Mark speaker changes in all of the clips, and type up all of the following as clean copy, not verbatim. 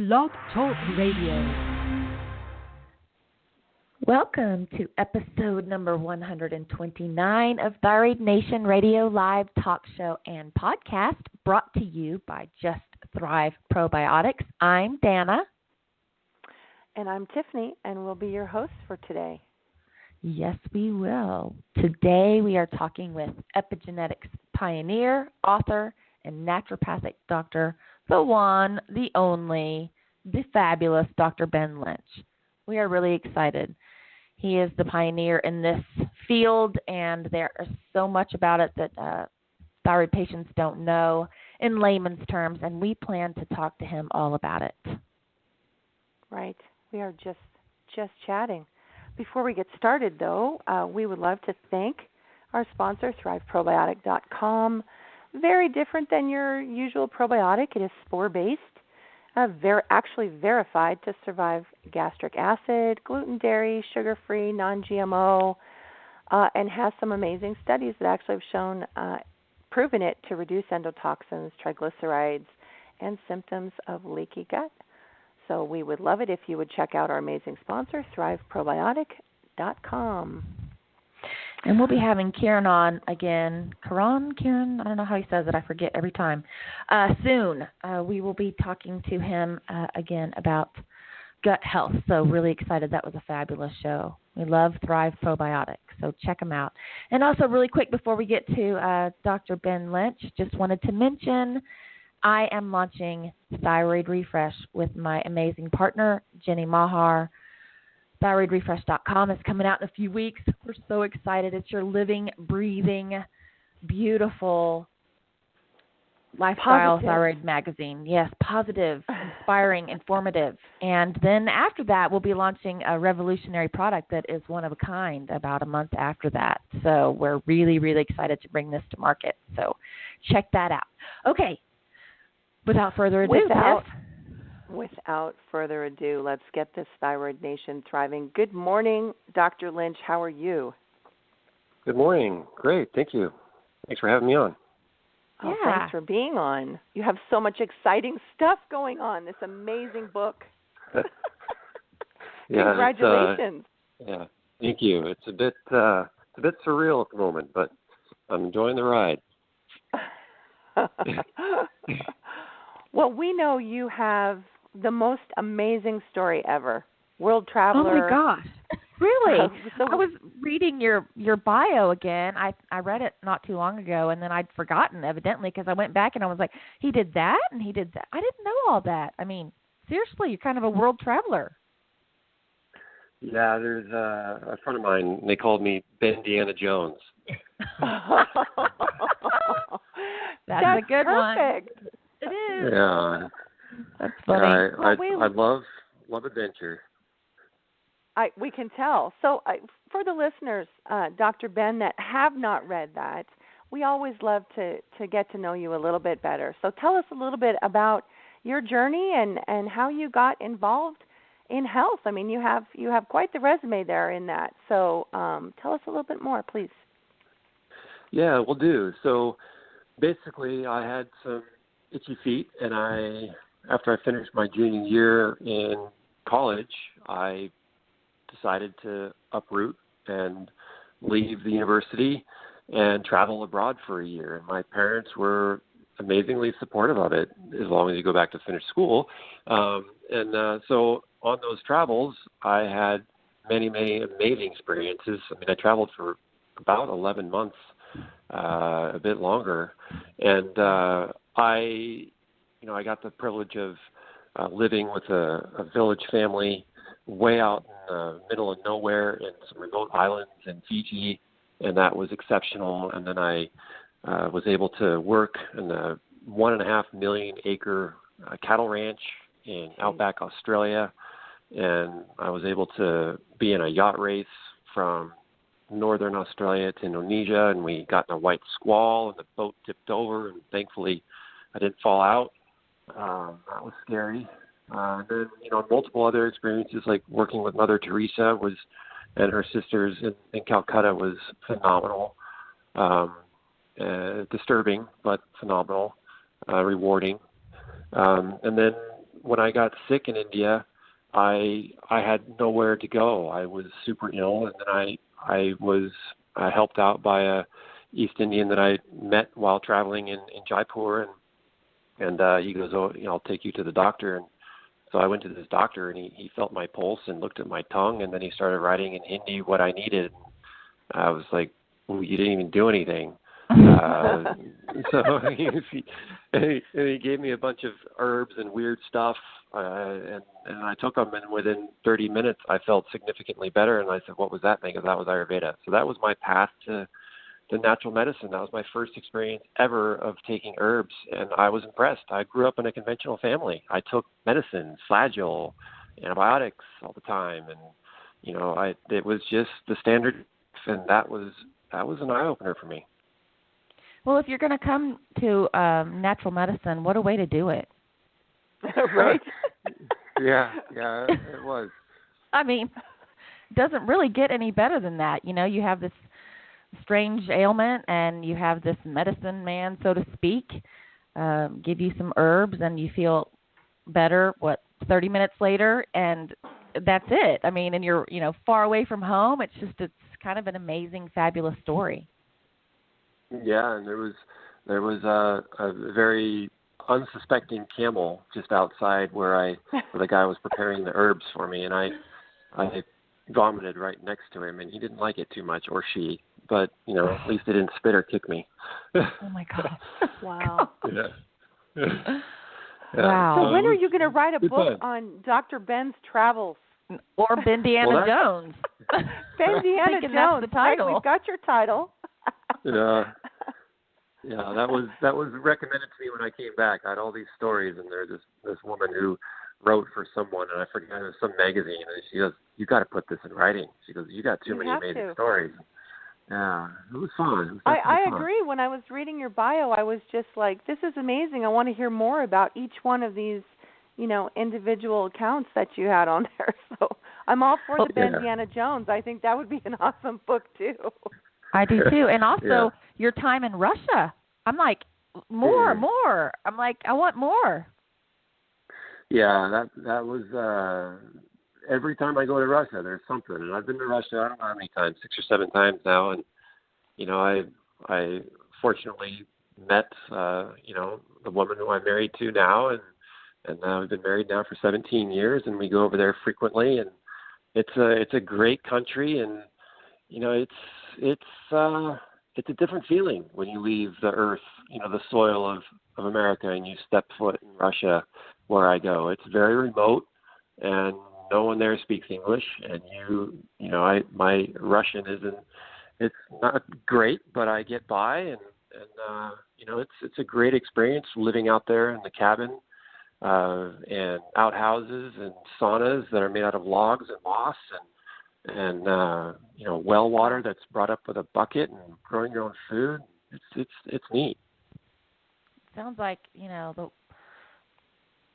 Speaker 1: Blog Talk Radio. Welcome to episode number 129 of Thyroid Nation Radio Live Talk Show and Podcast, brought to you by Just Thrive Probiotics. I'm Danna.
Speaker 2: And I'm Tiffany, and we'll be your hosts for today.
Speaker 1: Yes, we will. Today we are talking with epigenetics pioneer, author, and naturopathic doctor, the one, the only, the fabulous Dr. Ben Lynch. We are really excited. He is the pioneer in this field, and there is so much about it that thyroid patients don't know in layman's terms, and we plan to talk to him all about it.
Speaker 2: Right. We are just chatting. Before we get started, though, we would love to thank our sponsor, ThriveProbiotic.com. Very different than your usual probiotic. It is spore-based, actually verified to survive gastric acid, gluten, dairy, sugar-free, non-GMO, and has some amazing studies that actually have shown, proven it to reduce endotoxins, triglycerides, and symptoms of leaky gut. So we would love it if you would check out our amazing sponsor, ThriveProbiotic.com.
Speaker 1: And we'll be having Kieran on again. Kieran, I don't know how he says it. I forget every time. Soon, we will be talking to him again about gut health. So really excited. That was a fabulous show. We love Thrive Probiotics, so check them out. And also really quick before we get to Dr. Ben Lynch, just wanted to mention I am launching Thyroid Refresh with my amazing partner, Jenny Mahar. ThyroidRefresh.com is coming out in a few weeks. We're so excited. It's your living, breathing, beautiful lifestyle thyroid magazine. Yes, positive, inspiring, informative. And then after that, we'll be launching a revolutionary product that is one of a kind about a month after that. So we're really, really excited to bring this to market. So check that out. Okay. Without further ado,
Speaker 2: Without further ado, let's get this Thyroid Nation thriving. Good morning, Dr. Lynch. How are you?
Speaker 3: Good morning. Great. Thank you. Thanks for having me on.
Speaker 2: Oh, thanks for being on. You have so much exciting stuff going on. This amazing book. Congratulations.
Speaker 3: Yeah. Thank you. It's a bit surreal at the moment, but I'm enjoying the ride.
Speaker 2: Well, we know you have the most amazing story ever. World traveler.
Speaker 1: Oh, my gosh. Really? I was reading your bio again. I read it not too long ago, and then I'd forgotten, evidently, because I went back and I was like, he did that and he did that. I didn't know all that. I mean, seriously, you're kind of a world traveler.
Speaker 3: Yeah, there's a friend of mine, they called me Indiana Jones.
Speaker 1: That's a good
Speaker 2: perfect.
Speaker 1: One. It is.
Speaker 3: Yeah.
Speaker 1: That's funny.
Speaker 3: I love adventure.
Speaker 2: We can tell. So for the listeners, Dr. Ben, that have not read that, we always love to get to know you a little bit better. So tell us a little bit about your journey and how you got involved in health. I mean, you have quite the resume there in that. So tell us a little bit more, please.
Speaker 3: Yeah, we'll do. So basically, I had some itchy feet, and after I finished my junior year in college, I decided to uproot and leave the university and travel abroad for a year. And my parents were amazingly supportive of it, as long as you go back to finish school. So on those travels, I had many, many amazing experiences. I mean, I traveled for about 11 months, a bit longer, and I got the privilege of living with a village family way out in the middle of nowhere in some remote islands in Fiji, and that was exceptional. And then I was able to work in a 1.5 million acre cattle ranch in outback Australia, and I was able to be in a yacht race from northern Australia to Indonesia, and we got in a white squall, and the boat tipped over, and thankfully I didn't fall out. That was scary. Then, multiple other experiences, like working with Mother Teresa and her sisters in Calcutta was phenomenal. Disturbing, but phenomenal, rewarding. And then when I got sick in India, I had nowhere to go. I was super ill, and then I was helped out by a East Indian that I met while traveling in Jaipur, and he goes, "Oh, I'll take you to the doctor." And so I went to this doctor, and he felt my pulse and looked at my tongue, and then he started writing in Hindi what I needed. I was like, "Well, you didn't even do anything." So he gave me a bunch of herbs and weird stuff, and I took them, and within 30 minutes I felt significantly better. And I said, "What was that thing?" Because that was Ayurveda. So that was my path to natural medicine. That was my first experience ever of taking herbs, and I was impressed. I grew up in a conventional family. I took medicine, Flagyl, antibiotics all the time, and it was just the standard, and that was an eye opener for me.
Speaker 1: Well, if you're going to come to natural medicine, what a way to do it.
Speaker 2: Right?
Speaker 3: Yeah, it was.
Speaker 1: I mean, it doesn't really get any better than that. You have this strange ailment, and you have this medicine man, so to speak, give you some herbs, and you feel better, 30 minutes later, and that's it. I mean, and you're, far away from home. It's kind of an amazing, fabulous story.
Speaker 3: Yeah, and there was a very unsuspecting camel just outside where the guy was preparing the herbs for me, and I vomited right next to him, and he didn't like it too much, or she, but at least they didn't spit or kick me.
Speaker 1: Oh my God!
Speaker 2: Wow.
Speaker 3: Yeah.
Speaker 1: Wow.
Speaker 2: So when are you going to write a book on Dr. Ben's travels?
Speaker 1: Or Bendiana Jones?
Speaker 2: Bendiana Jones.
Speaker 1: That's the title.
Speaker 2: Right, we've got your title.
Speaker 3: Yeah, that was recommended to me when I came back. I had all these stories, and there's this woman who wrote for someone, and I forget, it was some magazine, and she goes, "You got to put this in writing." She goes, "You got too many amazing stories." Yeah, it was fun.
Speaker 2: I agree. When I was reading your bio, I was just like, "This is amazing. I want to hear more about each one of these, individual accounts that you had on there." So I'm all for the Bendiana Jones. I think that would be an awesome book too.
Speaker 1: I do too, and also your time in Russia. I'm like, more. I'm like, I want more.
Speaker 3: Yeah, that was every time I go to Russia, there's something, and I've been to Russia, I don't know how many times, 6 or 7 times now, and I fortunately met the woman who I'm married to now, and we've been married now for 17 years, and we go over there frequently, and it's a great country, and it's a different feeling when you leave the earth, the soil of America, and you step foot in Russia, where I go. It's very remote, and no one there speaks English, and my Russian it's not great, but I get by, and it's a great experience living out there in the cabin, and outhouses and saunas that are made out of logs and moss, and well water that's brought up with a bucket, and growing your own food. It's neat.
Speaker 1: Sounds like the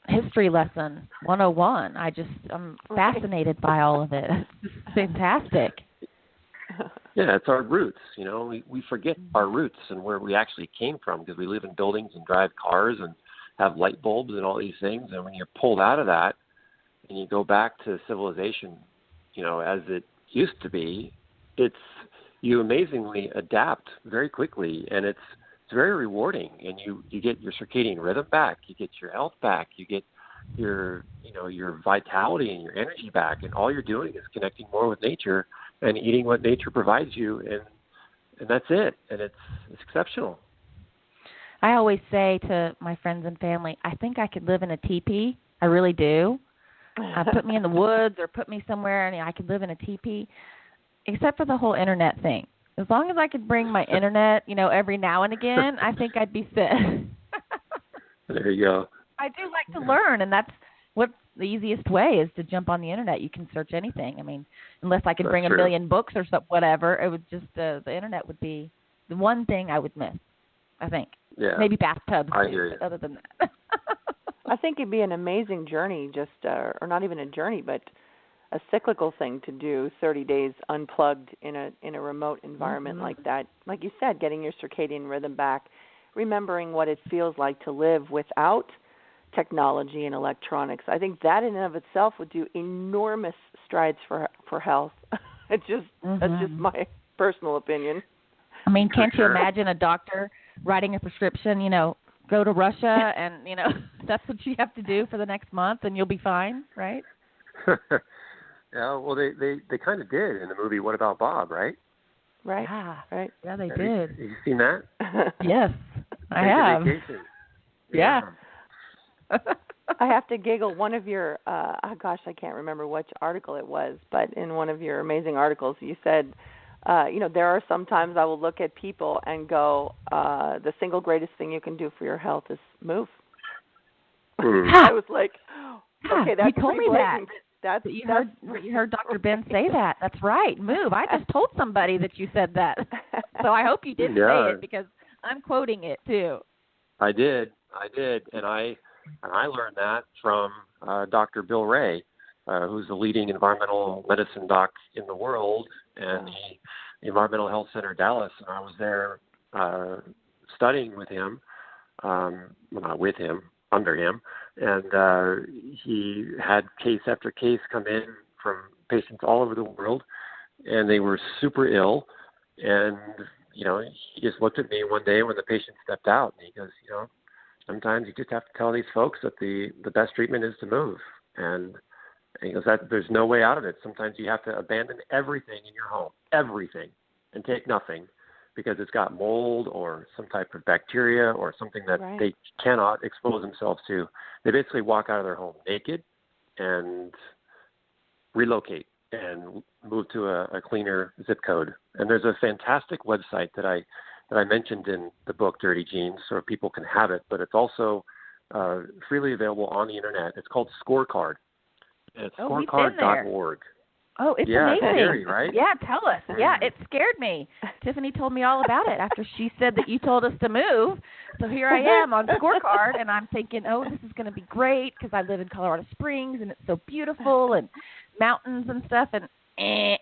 Speaker 1: history lesson 101. I'm fascinated by all of it. It's fantastic.
Speaker 3: Yeah, it's our roots. We forget our roots and where we actually came from, because we live in buildings and drive cars and have light bulbs and all these things. And when you're pulled out of that and you go back to civilization, as it used to be, you amazingly adapt very quickly, and it's very rewarding. And you get your circadian rhythm back, you get your health back, you get your vitality and your energy back, and all you're doing is connecting more with nature and eating what nature provides you, and that's it. And it's exceptional.
Speaker 1: I always say to my friends and family, I think I could live in a teepee. I really do. Put me in the woods or put me somewhere, and I could live in a teepee, except for the whole internet thing. As long as I could bring my internet, every now and again, I think I'd be set.
Speaker 3: There you go.
Speaker 1: I do like to learn, and that's what the easiest way is, to jump on the internet. You can search anything. I mean, unless I could bring a million books or whatever, it would just the internet would be the one thing I would miss, I think.
Speaker 3: Yeah.
Speaker 1: Maybe bathtubs.
Speaker 3: I hear you.
Speaker 1: But other than that.
Speaker 2: I think it'd be an amazing journey, or not even a journey, but a cyclical thing to do, 30 days unplugged in a remote environment like that. Like you said, getting your circadian rhythm back, remembering what it feels like to live without technology and electronics. I think that in and of itself would do enormous strides for health. That's just my personal opinion.
Speaker 1: I mean, can't you imagine a doctor writing a prescription, go to Russia and, that's what you have to do for the next month and you'll be fine, right?
Speaker 3: Yeah, well, they kind of did in the movie What About Bob, right?
Speaker 2: Right.
Speaker 1: Right. Yeah, they did.
Speaker 3: Have you seen that?
Speaker 1: Yes, I have.
Speaker 3: Vacation.
Speaker 1: Yeah.
Speaker 2: I have to giggle. One of your, I can't remember which article it was, but in one of your amazing articles, you said, there are some times I will look at people and go, the single greatest thing you can do for your health is move. I was like, okay, that's
Speaker 1: you told me
Speaker 2: blatant.
Speaker 1: You heard Dr. Ben say that. That's right. Move. I just told somebody that you said that. So I hope you didn't say it because I'm quoting it too.
Speaker 3: I did. And I learned that from Dr. Bill Ray, who's the leading environmental medicine doc in the world, and the Environmental Health Center Dallas. And I was there studying with him, not with him, under him. And he had case after case come in from patients all over the world, and they were super ill. And, he just looked at me one day when the patient stepped out, and he goes, sometimes you just have to tell these folks that the best treatment is to move. And he goes, there's no way out of it. Sometimes you have to abandon everything in your home, everything, and take nothing because it's got mold or some type of bacteria or something that they cannot expose themselves to. They basically walk out of their home naked and relocate and move to a cleaner zip code. And there's a fantastic website that I mentioned in the book, Dirty Genes, so people can have it, but it's also freely available on the internet. It's called Scorecard. And it's scorecard.org.
Speaker 1: Oh, it's amazing.
Speaker 3: Scary, right?
Speaker 1: Yeah, tell us. Yeah, it scared me. Tiffany told me all about it after she said that you told us to move. So here I am on Scorecard, and I'm thinking, this is going to be great because I live in Colorado Springs, and it's so beautiful, and mountains and stuff, and it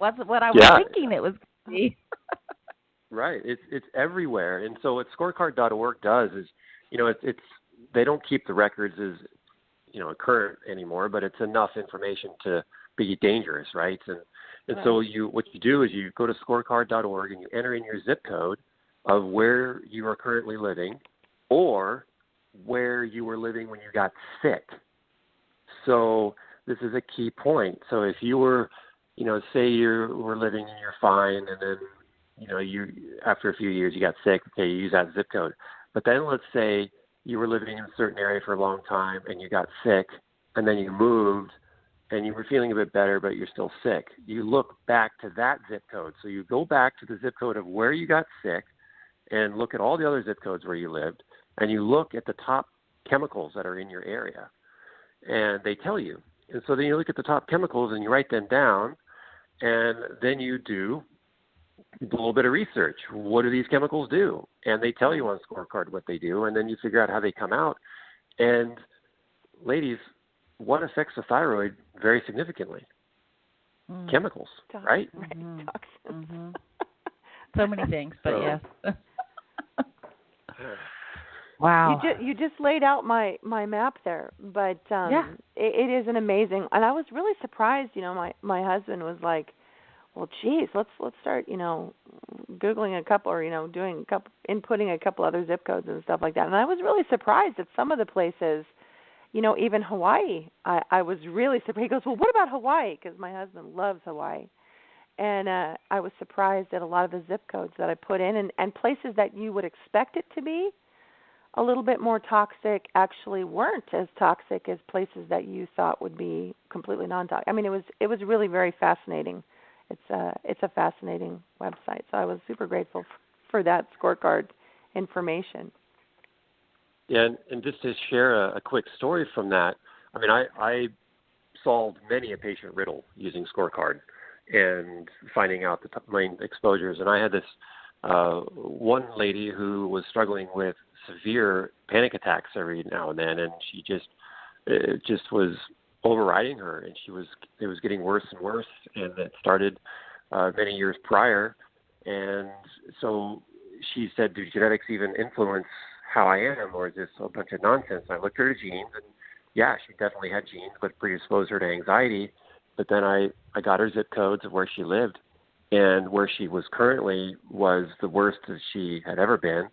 Speaker 1: wasn't what I was thinking it was going to be.
Speaker 3: Right. It's everywhere. And so what scorecard.org does is, it's they don't keep the records as, current anymore, but it's enough information to be dangerous, right? And so what you do is you go to scorecard.org and you enter in your zip code of where you are currently living or where you were living when you got sick. So this is a key point. So if you were, say you were living and you're fine, and then you after a few years you got sick, okay, you use that zip code. But then let's say you were living in a certain area for a long time and you got sick, and then you moved and you were feeling a bit better, but you're still sick. You look back to that zip code. So you go back to the zip code of where you got sick and look at all the other zip codes where you lived, and you look at the top chemicals that are in your area, and they tell you. And so then you look at the top chemicals and you write them down, and then you do a little bit of research. What do these chemicals do? And they tell you on Scorecard what they do, and then you figure out how they come out. And ladies, what affects the thyroid very significantly? Chemicals, right?
Speaker 2: Right. Toxins.
Speaker 1: So many things, but yes. Wow.
Speaker 2: You just laid out my map there, but it is an amazing. And I was really surprised. My husband was like, "Well, geez, let's start, Googling a couple or inputting a couple other zip codes and stuff like that." And I was really surprised at some of the places. Even Hawaii. I was really surprised. He goes, "Well, what about Hawaii?" Because my husband loves Hawaii. And I was surprised at a lot of the zip codes that I put in, and places that you would expect it to be a little bit more toxic actually weren't as toxic as places that you thought would be completely non-toxic. I mean, it was really very fascinating. It's a fascinating website. So I was super grateful for that Scorecard information.
Speaker 3: Yeah, and just to share a quick story from that, I mean, I solved many a patient riddle using Scorecard and finding out the main exposures. And I had this one lady who was struggling with severe panic attacks every now and then, and it just was overriding her, and it was getting worse and worse, and it started many years prior. And so she said, "Do genetics even influence how I am, or is this a bunch of nonsense? And I looked at her genes, and yeah, she definitely had genes that predisposed her to anxiety. But then I got her zip codes of where she lived, and where she was currently was the worst that she had ever been.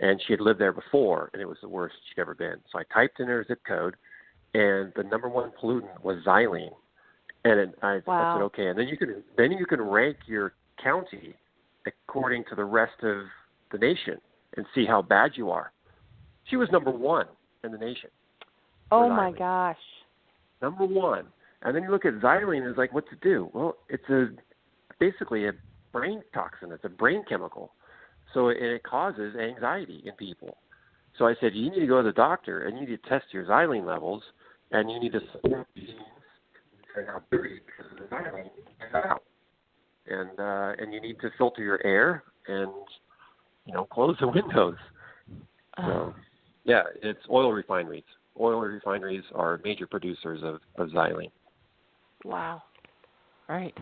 Speaker 3: And she had lived there before, and it was the worst she'd ever been. So I typed in her zip code, and the number one pollutant was xylene. And I said, okay. And then you can rank your county according to the rest of the nation and see how bad you are. She was number one in the nation.
Speaker 2: Oh my gosh.
Speaker 3: Number one. And then you look at xylene, and it's like, what's it do? Well, it's basically a brain toxin. It's a brain chemical. So it causes anxiety in people. So I said, you need to go to the doctor, and you need to test your xylene levels, and you need to support the genes and how dirty because of the xylene get out. And you need to filter your air and, close the windows. So, yeah, it's oil refineries. Oil refineries are major producers of xylene.
Speaker 2: Wow.
Speaker 1: Right.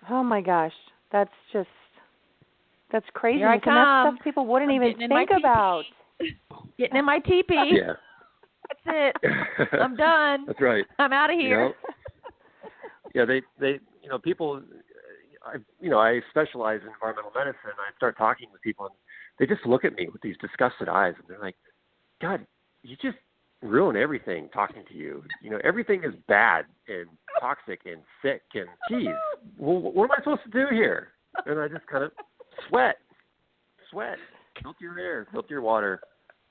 Speaker 2: Oh my gosh. That's crazy.
Speaker 1: Here I
Speaker 2: And
Speaker 1: come.
Speaker 2: that's stuff people wouldn't even think about.
Speaker 1: Getting in my teepee.
Speaker 3: Yeah.
Speaker 1: That's it. I'm done.
Speaker 3: That's right.
Speaker 1: I'm out of here.
Speaker 3: Yeah, they people, I specialize in environmental medicine. I start talking with people, and they just look at me with these disgusted eyes, and they're like, God, you just ruin everything talking to you. Everything is bad and toxic and sick, and geez, well, what am I supposed to do here? And I just kind of sweat, filter your air, filter your water,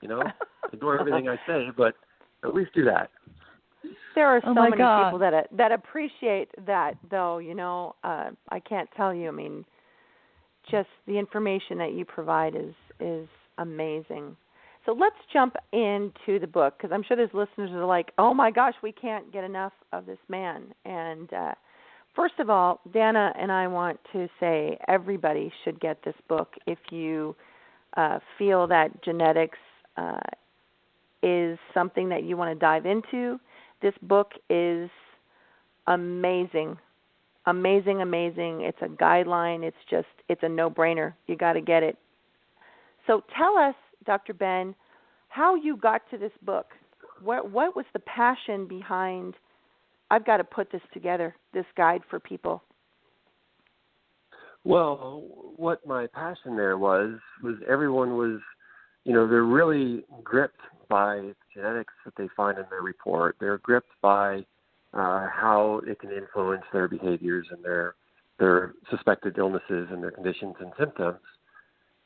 Speaker 3: ignore everything I say, but at least do that.
Speaker 2: There are so many
Speaker 1: God.
Speaker 2: people that appreciate that, though. I can't tell you. I mean, just the information that you provide is amazing. So let's jump into the book, because I'm sure there's listeners that are like, oh my gosh, we can't get enough of this man. And first of all, Danna and I want to say everybody should get this book if you feel that genetics is something that you want to dive into. This book is amazing. Amazing. It's a guideline. It's a no-brainer. You got to get it. So tell us, Dr. Ben, how you got to this book. What was the passion behind, I've got to put this together, this guide for people?
Speaker 3: Well, what my passion there was everyone was, they're really gripped by genetics that they find in their report. They're gripped by how it can influence their behaviors and their suspected illnesses and their conditions and symptoms.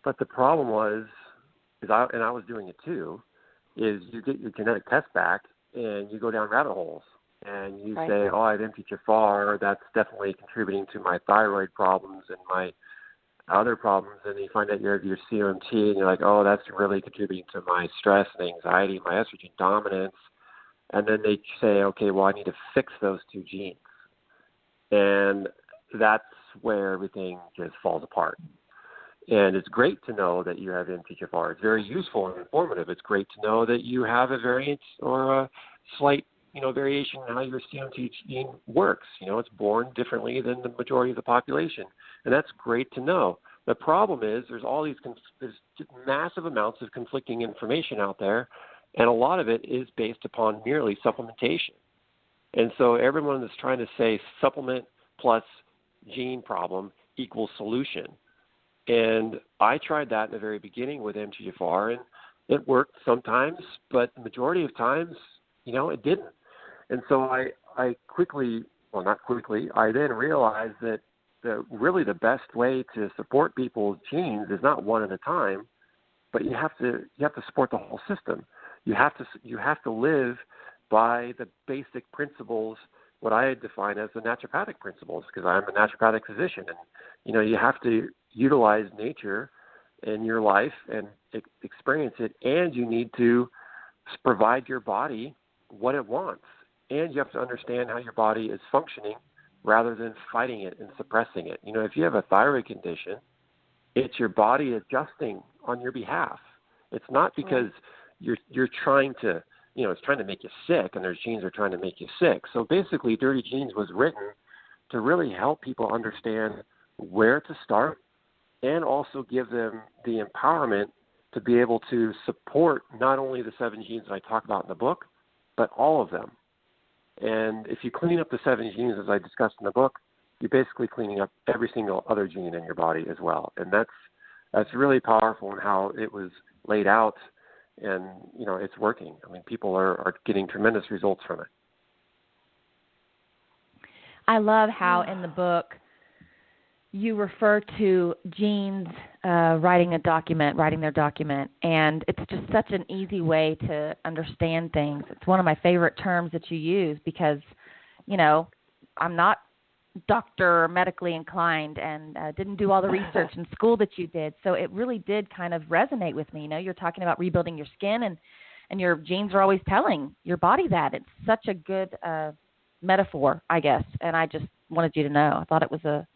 Speaker 3: But the problem and I was doing it too, is you get your genetic test back and you go down rabbit holes and you say, oh, I have MTHFR, that's definitely contributing to my thyroid problems and my other problems, and you find out you have your COMT and you're like, oh, that's really contributing to my stress and anxiety, my estrogen dominance. And then they say, okay, well, I need to fix those two genes. And that's where everything just falls apart. And it's great to know that you have MTHFR. It's very useful and informative. It's great to know that you have a variant or a slight, variation in how your COMT gene works. It's born differently than the majority of the population. And that's great to know. The problem is there's massive amounts of conflicting information out there, and a lot of it is based upon merely supplementation. And so everyone is trying to say supplement plus gene problem equals solution. And I tried that in the very beginning with MTHFR, and it worked sometimes, but the majority of times, it didn't. And so I then realized that really the best way to support people's genes is not one at a time, but you have to support the whole system. You have to live by the basic principles, what I define as the naturopathic principles, because I'm a naturopathic physician, and you have to utilize nature in your life and experience it, and you need to provide your body what it wants, and you have to understand how your body is functioning rather than fighting it and suppressing it. If you have a thyroid condition, it's your body adjusting on your behalf. It's not because you're trying to, it's trying to make you sick, and there's genes that are trying to make you sick. So basically, Dirty Genes was written to really help people understand where to start and also give them the empowerment to be able to support not only the 7 genes that I talk about in the book, but all of them. And if you clean up the 7 genes, as I discussed in the book, you're basically cleaning up every single other gene in your body as well. And that's really powerful in how it was laid out, and, you know, it's working. I mean, people are getting tremendous results from it.
Speaker 1: I love how in the book you refer to genes writing their document, and it's just such an easy way to understand things. It's one of my favorite terms that you use because, you know, I'm not doctor or medically inclined and didn't do all the research in school that you did, so it really did kind of resonate with me. You know, you're talking about rebuilding your skin, and your genes are always telling your body that. It's such a good metaphor, I guess, and I just wanted you to know. I thought it was a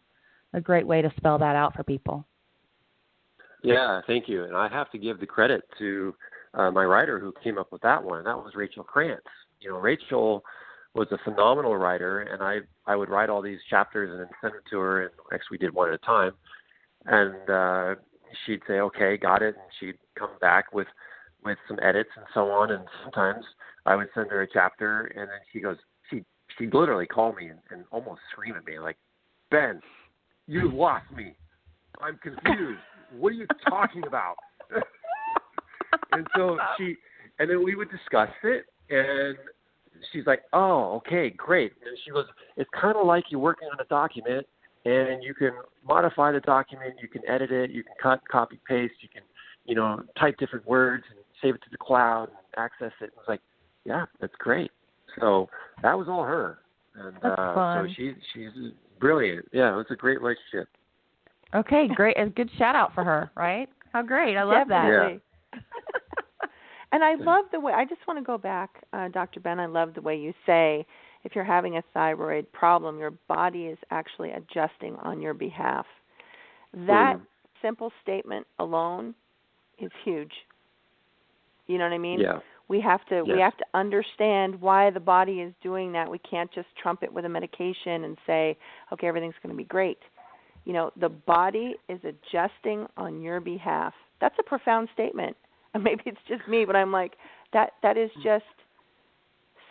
Speaker 1: great way to spell that out for people.
Speaker 3: Yeah, thank you. And I have to give the credit to my writer who came up with that one. That was Rachel Krantz. You know, Rachel was a phenomenal writer, and I would write all these chapters and then send them to her, and actually we did one at a time. And she'd say, okay, got it, and she'd come back with some edits and so on. And sometimes I would send her a chapter, and then she'd literally call me and almost scream at me like, Ben, you lost me. I'm confused. What are you talking about? And then we would discuss it, and she's like, oh, okay, great. And she goes, it's kind of like you're working on a document, and you can modify the document, you can edit it, you can cut, copy, paste, you can, you know, type different words and save it to the cloud and access it. And I was like, yeah, that's great. So that was all her. And so she's brilliant. Yeah, it was a great relationship.
Speaker 1: Okay, great. A good shout out for her, right? How great. I love
Speaker 2: Definitely.
Speaker 3: that.
Speaker 2: Yeah. And I love the way, I just want to go back, Dr. Ben, I love the way you say if you're having a thyroid problem, your body is actually adjusting on your behalf. That simple statement alone is huge. You know what I mean?
Speaker 3: Yeah.
Speaker 2: We have to understand why the body is doing that. We can't just trump it with a medication and say, okay, everything's going to be great. You know, the body is adjusting on your behalf. That's a profound statement. And maybe it's just me, but I'm like, that is just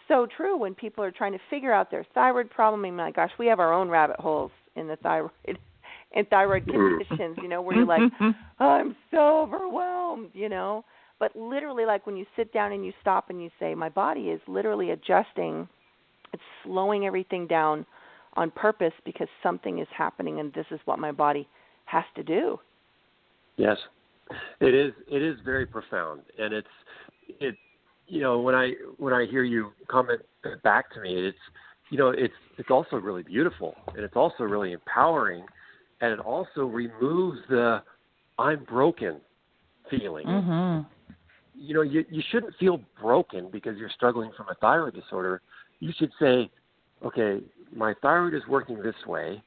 Speaker 2: so true when people are trying to figure out their thyroid problem. I mean, my gosh, we have our own rabbit holes in the thyroid and thyroid conditions, you know, where you're like, oh, I'm so overwhelmed, you know. But literally, like when you sit down and you stop and you say, my body is literally adjusting, it's slowing everything down on purpose because something is happening and this is what my body has to do.
Speaker 3: Yes. It is very profound, and it you know, when I hear you comment back to me, it's, you know, it's also really beautiful, and it's also really empowering, and it also removes the I'm broken feeling.
Speaker 1: Mm-hmm.
Speaker 3: You know, you shouldn't feel broken because you're struggling from a thyroid disorder. You should say, okay, my thyroid is working this way.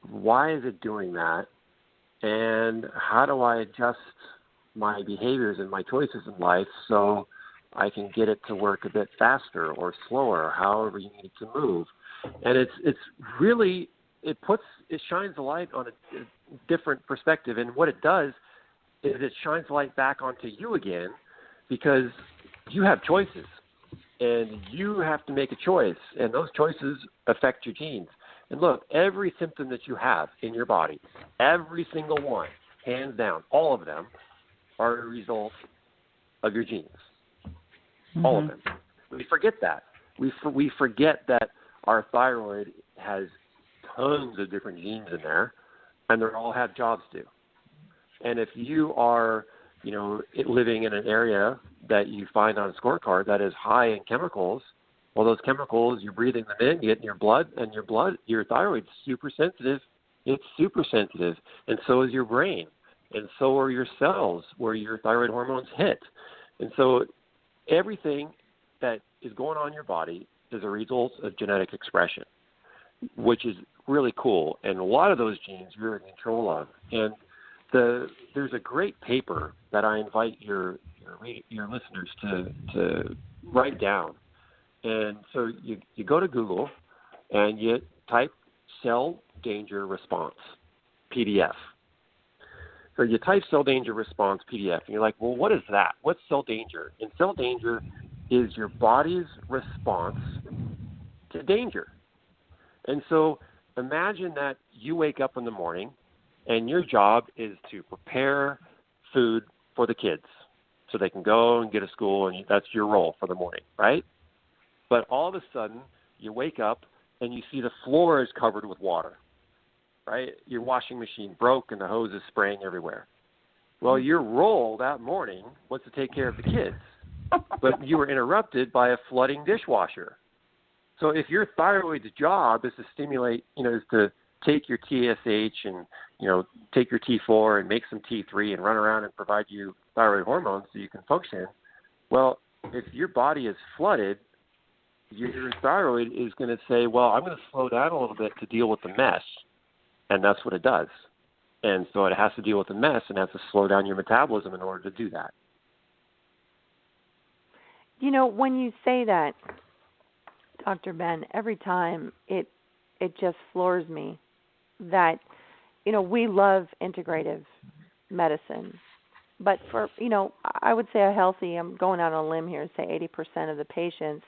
Speaker 3: Why is it doing that? And how do I adjust my behaviors and my choices in life so I can get it to work a bit faster or slower, or however you need it to move? And it's really, it shines a light on a different perspective. And what it does is it shines light back onto you again, because you have choices and you have to make a choice, and those choices affect your genes. And look, every symptom that you have in your body, every single one, hands down, all of them are a result of your genes. Mm-hmm. All of them. We forget that. We forget that our thyroid has tons of different genes in there, and they all have jobs to do. And if you are, you know, living in an area that you find on a scorecard that is high in chemicals, well, those chemicals, you're breathing them in, get in your blood, and your thyroid's super sensitive. It's super sensitive, and so is your brain, and so are your cells where your thyroid hormones hit. And so everything that is going on in your body is a result of genetic expression, which is really cool. And a lot of those genes you're in control of. And there's a great paper that I invite your listeners to write down. And so you go to Google and you type cell danger response, PDF. So you type cell danger response PDF, and you're like, well, what is that? What's cell danger? And cell danger is your body's response to danger. And so imagine that you wake up in the morning, and your job is to prepare food for the kids so they can go and get to school, and that's your role for the morning, right? But all of a sudden, you wake up, and you see the floor is covered with water, right? Your washing machine broke, and the hose is spraying everywhere. Well, your role that morning was to take care of the kids, but you were interrupted by a flooding dishwasher. So if your thyroid's job is to stimulate, is to take your TSH and, take your T4 and make some T3 and run around and provide you thyroid hormones so you can function, well, if your body is flooded, your thyroid is going to say, well, I'm going to slow down a little bit to deal with the mess. And that's what it does. And so it has to deal with the mess and has to slow down your metabolism in order to do that.
Speaker 2: When you say that, Dr. Ben, every time it just floors me that, we love integrative medicine. But for, I would say I'm going out on a limb here and say 80% of the patients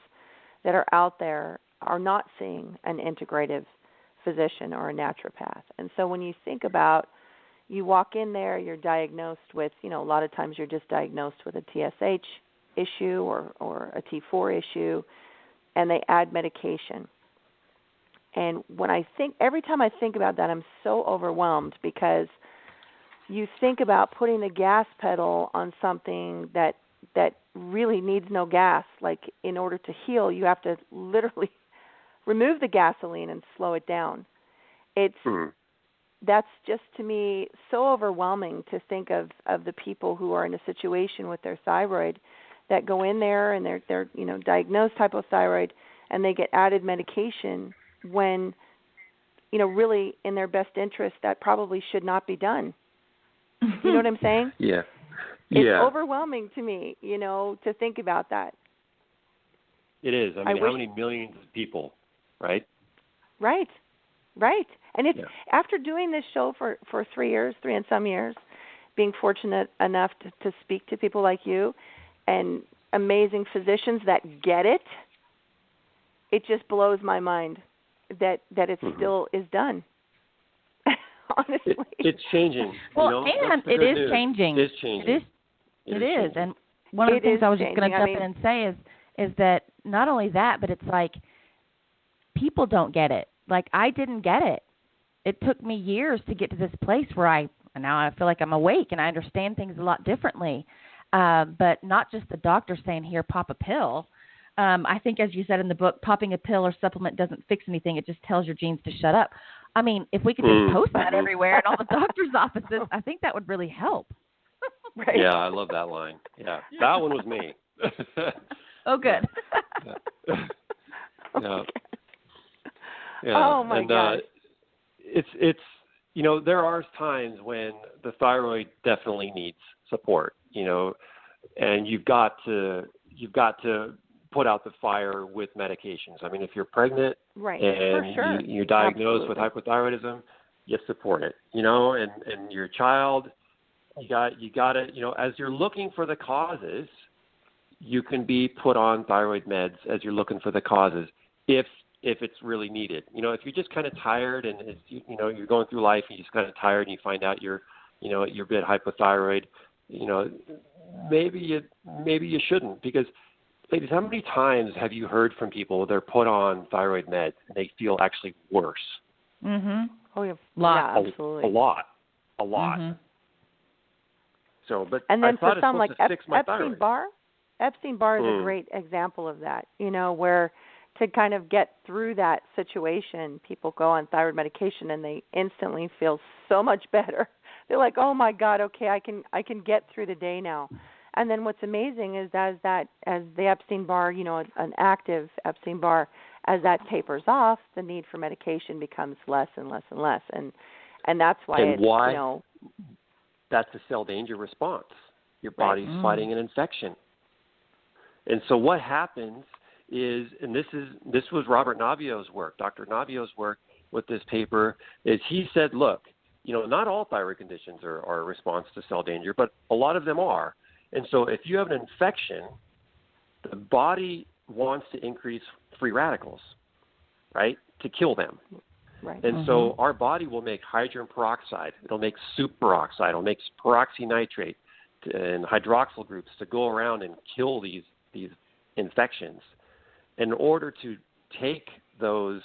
Speaker 2: that are out there are not seeing an integrative physician or a naturopath. And so when you think about, you walk in there, you're diagnosed with, a lot of times you're just diagnosed with a TSH issue or a T4 issue, and they add medication. And every time I think about that, I'm so overwhelmed because you think about putting the gas pedal on something that really needs no gas. Like in order to heal, you have to literally remove the gasoline and slow it down. That's just, to me, so overwhelming to think of the people who are in a situation with their thyroid that go in there and they're diagnosed hypothyroid and they get added medication when, really in their best interest that probably should not be done. You know what I'm saying?
Speaker 3: Yeah.
Speaker 2: It's overwhelming to me, to think about that.
Speaker 3: It is. I mean, how many millions of people, right?
Speaker 2: Right. And it's after doing this show for 3 and some years, being fortunate enough to speak to people like you and amazing physicians that get it, it just blows my mind that it still is done. Honestly.
Speaker 3: It's changing.
Speaker 1: Well, and it is changing.
Speaker 3: It is changing.
Speaker 1: It is. And one of the things I was just going to jump in and say is that not only that, but it's like people don't get it. Like I didn't get it. It took me years to get to this place where now I feel like I'm awake and I understand things a lot differently. But not just the doctor saying, here, pop a pill. I think, as you said in the book, popping a pill or supplement doesn't fix anything. It just tells your genes to shut up. I mean, if we could just post that everywhere in all the doctor's offices, I think that would really help.
Speaker 2: Right.
Speaker 3: Yeah, I love that line. Yeah, that one was me.
Speaker 1: Oh, good.
Speaker 3: Yeah.
Speaker 2: Oh, my God.
Speaker 3: It's there are times when the thyroid definitely needs support, and you've got to put out the fire with medications. I mean, if you're pregnant and you're diagnosed with hypothyroidism, you support it, and your child, you got to, as you're looking for the causes, you can be put on thyroid meds as you're looking for the causes if it's really needed. If you're just kind of tired and it's, you're going through life and you're just kind of tired and you find out you're a bit hypothyroid, maybe you shouldn't, because ladies, how many times have you heard from people they're put on thyroid meds and they feel actually worse?
Speaker 1: Mhm.
Speaker 2: Oh, yeah.
Speaker 1: Lot.
Speaker 2: Yeah, absolutely.
Speaker 3: A lot.
Speaker 1: Mm-hmm.
Speaker 3: So, but
Speaker 2: and then
Speaker 3: I
Speaker 2: for some like Epsteinbar is
Speaker 3: a
Speaker 2: a great example of that. Where to kind of get through that situation, people go on thyroid medication and they instantly feel so much better. They're like, "Oh my God, okay, I can get through the day now." And then what's amazing is as the Epsteinbar, an active Epsteinbar, as that tapers off, the need for medication becomes less and less and less, and that's why
Speaker 3: that's a cell danger response. Your body's fighting an infection. And so what happens is, and this was Robert Navio's work, Dr. Navio's work with this paper, is he said, look, not all thyroid conditions are a response to cell danger, but a lot of them are. And so if you have an infection, the body wants to increase free radicals, right, to kill them.
Speaker 2: Right.
Speaker 3: And so our body will make hydrogen peroxide. It'll make superoxide. It'll make peroxynitrate and hydroxyl groups to go around and kill these infections. In order to take those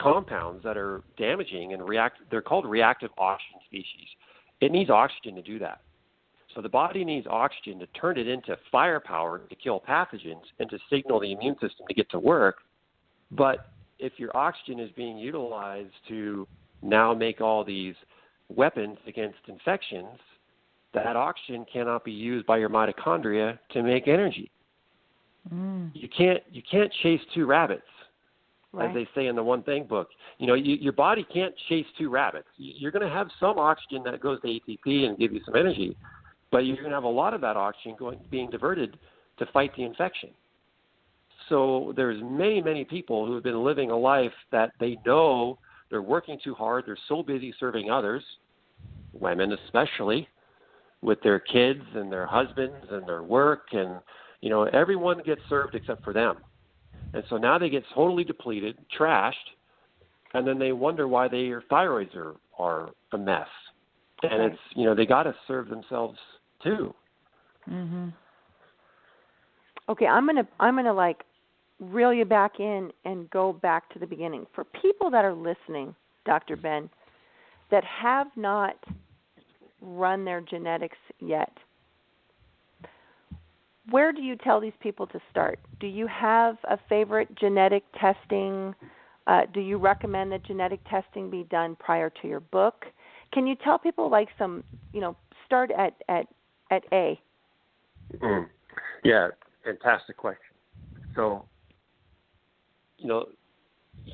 Speaker 3: compounds that are damaging and they're called reactive oxygen species. It needs oxygen to do that. So the body needs oxygen to turn it into firepower to kill pathogens and to signal the immune system to get to work. But if your oxygen is being utilized to now make all these weapons against infections, that oxygen cannot be used by your mitochondria to make energy. You can't chase two rabbits, as they say in the One Thing book. Your body can't chase two rabbits. You're going to have some oxygen that goes to ATP and give you some energy, but you're going to have a lot of that oxygen being diverted to fight the infection. So there's many, many people who have been living a life that they know they're working too hard. They're so busy serving others, women especially, with their kids and their husbands and their work. And, everyone gets served except for them. And so now they get totally depleted, trashed, and then they wonder why their thyroids are a mess. And it's, they got to serve themselves too.
Speaker 2: Okay, I'm gonna like reel you back in and go back to the beginning. For people that are listening, Dr. Ben, that have not run their genetics yet, where do you tell these people to start? Do you have a favorite genetic testing? Do you recommend that genetic testing be done prior to your book? Can you tell people like some, start at A?
Speaker 3: Yeah, fantastic question. So,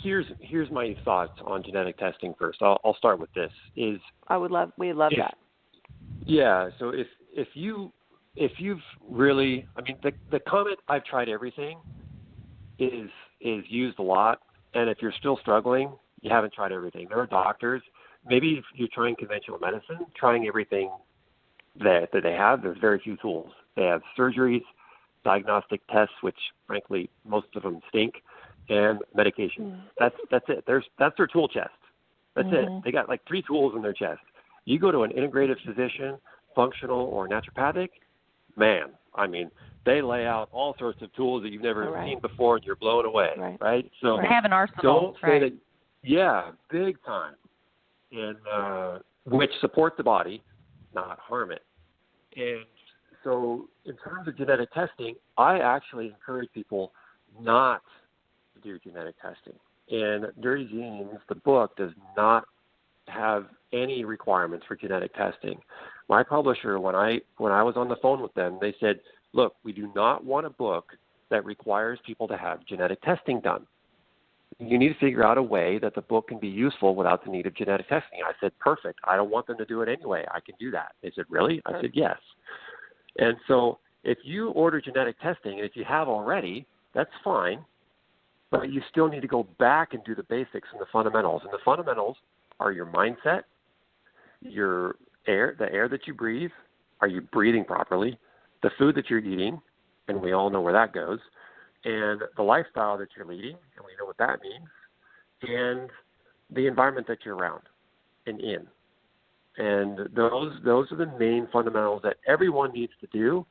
Speaker 3: here's my thoughts on genetic testing first. I'll start with this. We'd love that. Yeah. So if you've really, the comment "I've tried everything" is used a lot, and if you're still struggling, you haven't tried everything. There are doctors. Maybe if you're trying conventional medicine, trying everything that they have. There's very few tools. They have surgeries, diagnostic tests, which frankly most of them stink, and medication. That's it. That's their tool chest. That's it. They got like 3 tools in their chest. You go to an integrative physician, functional or naturopathic, man, they lay out all sorts of tools that you've never seen before, and you're blown away, right? So
Speaker 1: they have an arsenal.
Speaker 3: Don't say that. Yeah, big time, and which support the body, not harm it. And so, in terms of genetic testing, I actually encourage people not to do genetic testing. And Dirty Genes, the book, does not have any requirements for genetic testing. My publisher, when I was on the phone with them, they said, "Look, we do not want a book that requires people to have genetic testing done. You need to figure out a way that the book can be useful without the need of genetic testing." I said, "Perfect. I don't want them to do it anyway. I can do that." They said, "Really?" I said, "Yes." And so if you order genetic testing, and if you have already, that's fine, but you still need to go back and do the basics and the fundamentals. And the fundamentals are your mindset, your air, the air that you breathe. Are you breathing properly? The food that you're eating, and we all know where that goes, and the lifestyle that you're leading, and we know what that means, and the environment that you're around and in. And those are the main fundamentals that everyone needs to do.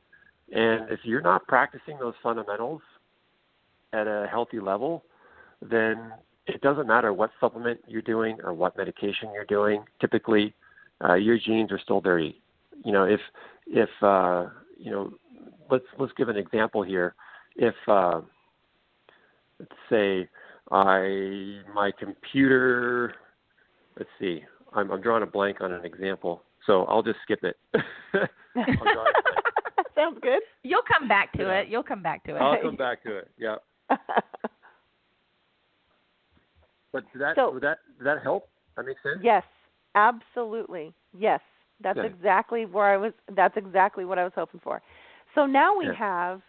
Speaker 3: And if you're not practicing those fundamentals at a healthy level, then it doesn't matter what supplement you're doing or what medication you're doing. Typically, your genes are still dirty. Let's give an example here. If let's say my computer, let's see, I'm drawing a blank on an example, so I'll just skip it.
Speaker 2: Sounds good.
Speaker 1: You'll come back to it. I'll come back to it.
Speaker 3: Yeah. But did that help? That make sense?
Speaker 2: Yes, absolutely. Yes, that's exactly what I was hoping for. So now we have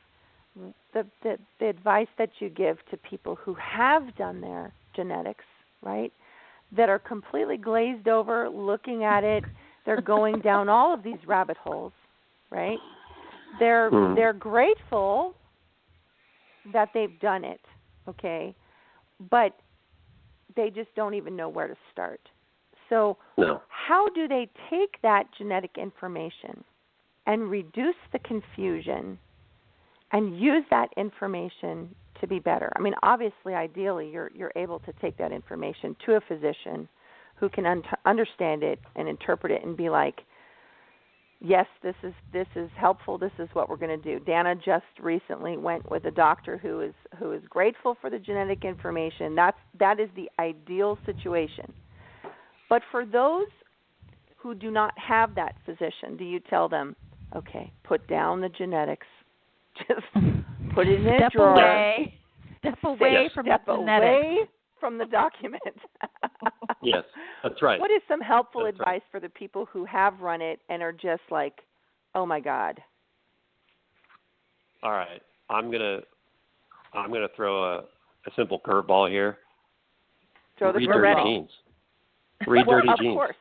Speaker 2: the advice that you give to people who have done their genetics, right? that are completely glazed over, looking at it. They're going down all of these rabbit holes, right? They're grateful that they've done it, okay? But they just don't even know where to start. So how do they take that genetic information and reduce the confusion and use that information to be better? I mean, obviously, ideally, you're able to take that information to a physician who can understand it and interpret it and be like, yes, this is helpful. This is what we're going to do. Danna just recently went with a doctor who is grateful for the genetic information. That is the ideal situation. But for those who do not have that physician, do you tell them, okay, put down the genetics, just put it in a drawer.
Speaker 1: Step away from the genetics.
Speaker 2: Away from the document.
Speaker 3: Yes, that's right.
Speaker 2: What is some helpful advice for the people who have run it and are just like, oh my God?
Speaker 3: All right, I'm gonna throw a simple curveball here.
Speaker 2: Throw the
Speaker 3: Read
Speaker 2: dirty
Speaker 3: genes. Read dirty
Speaker 2: of
Speaker 3: genes.
Speaker 2: Of course,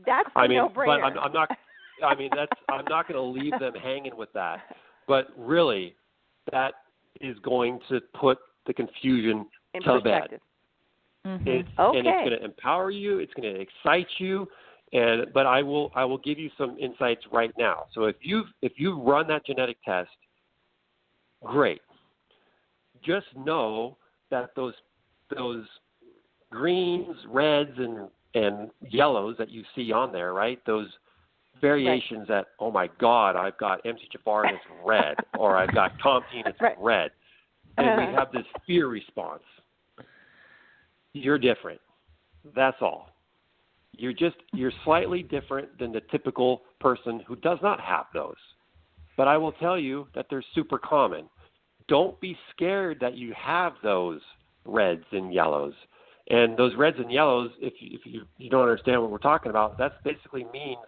Speaker 2: that's a no-brainer.
Speaker 3: But I'm not. I mean, I'm not going to leave them hanging with that. But really, that is going to put the confusion to bed.
Speaker 2: Mm-hmm.
Speaker 3: And it's going to empower you. It's going to excite you. But I will give you some insights right now. So if you've run that genetic test, great. Just know that those greens, reds, and yellows that you see on there, right? Those variations that, oh my God, I've got MTHFR and it's red, or I've got Comptine, it's red. And we have this fear response. You're different. That's all. You're slightly different than the typical person who does not have those. But I will tell you that they're super common. Don't be scared that you have those reds and yellows. And those reds and yellows, if you don't understand what we're talking about, that basically means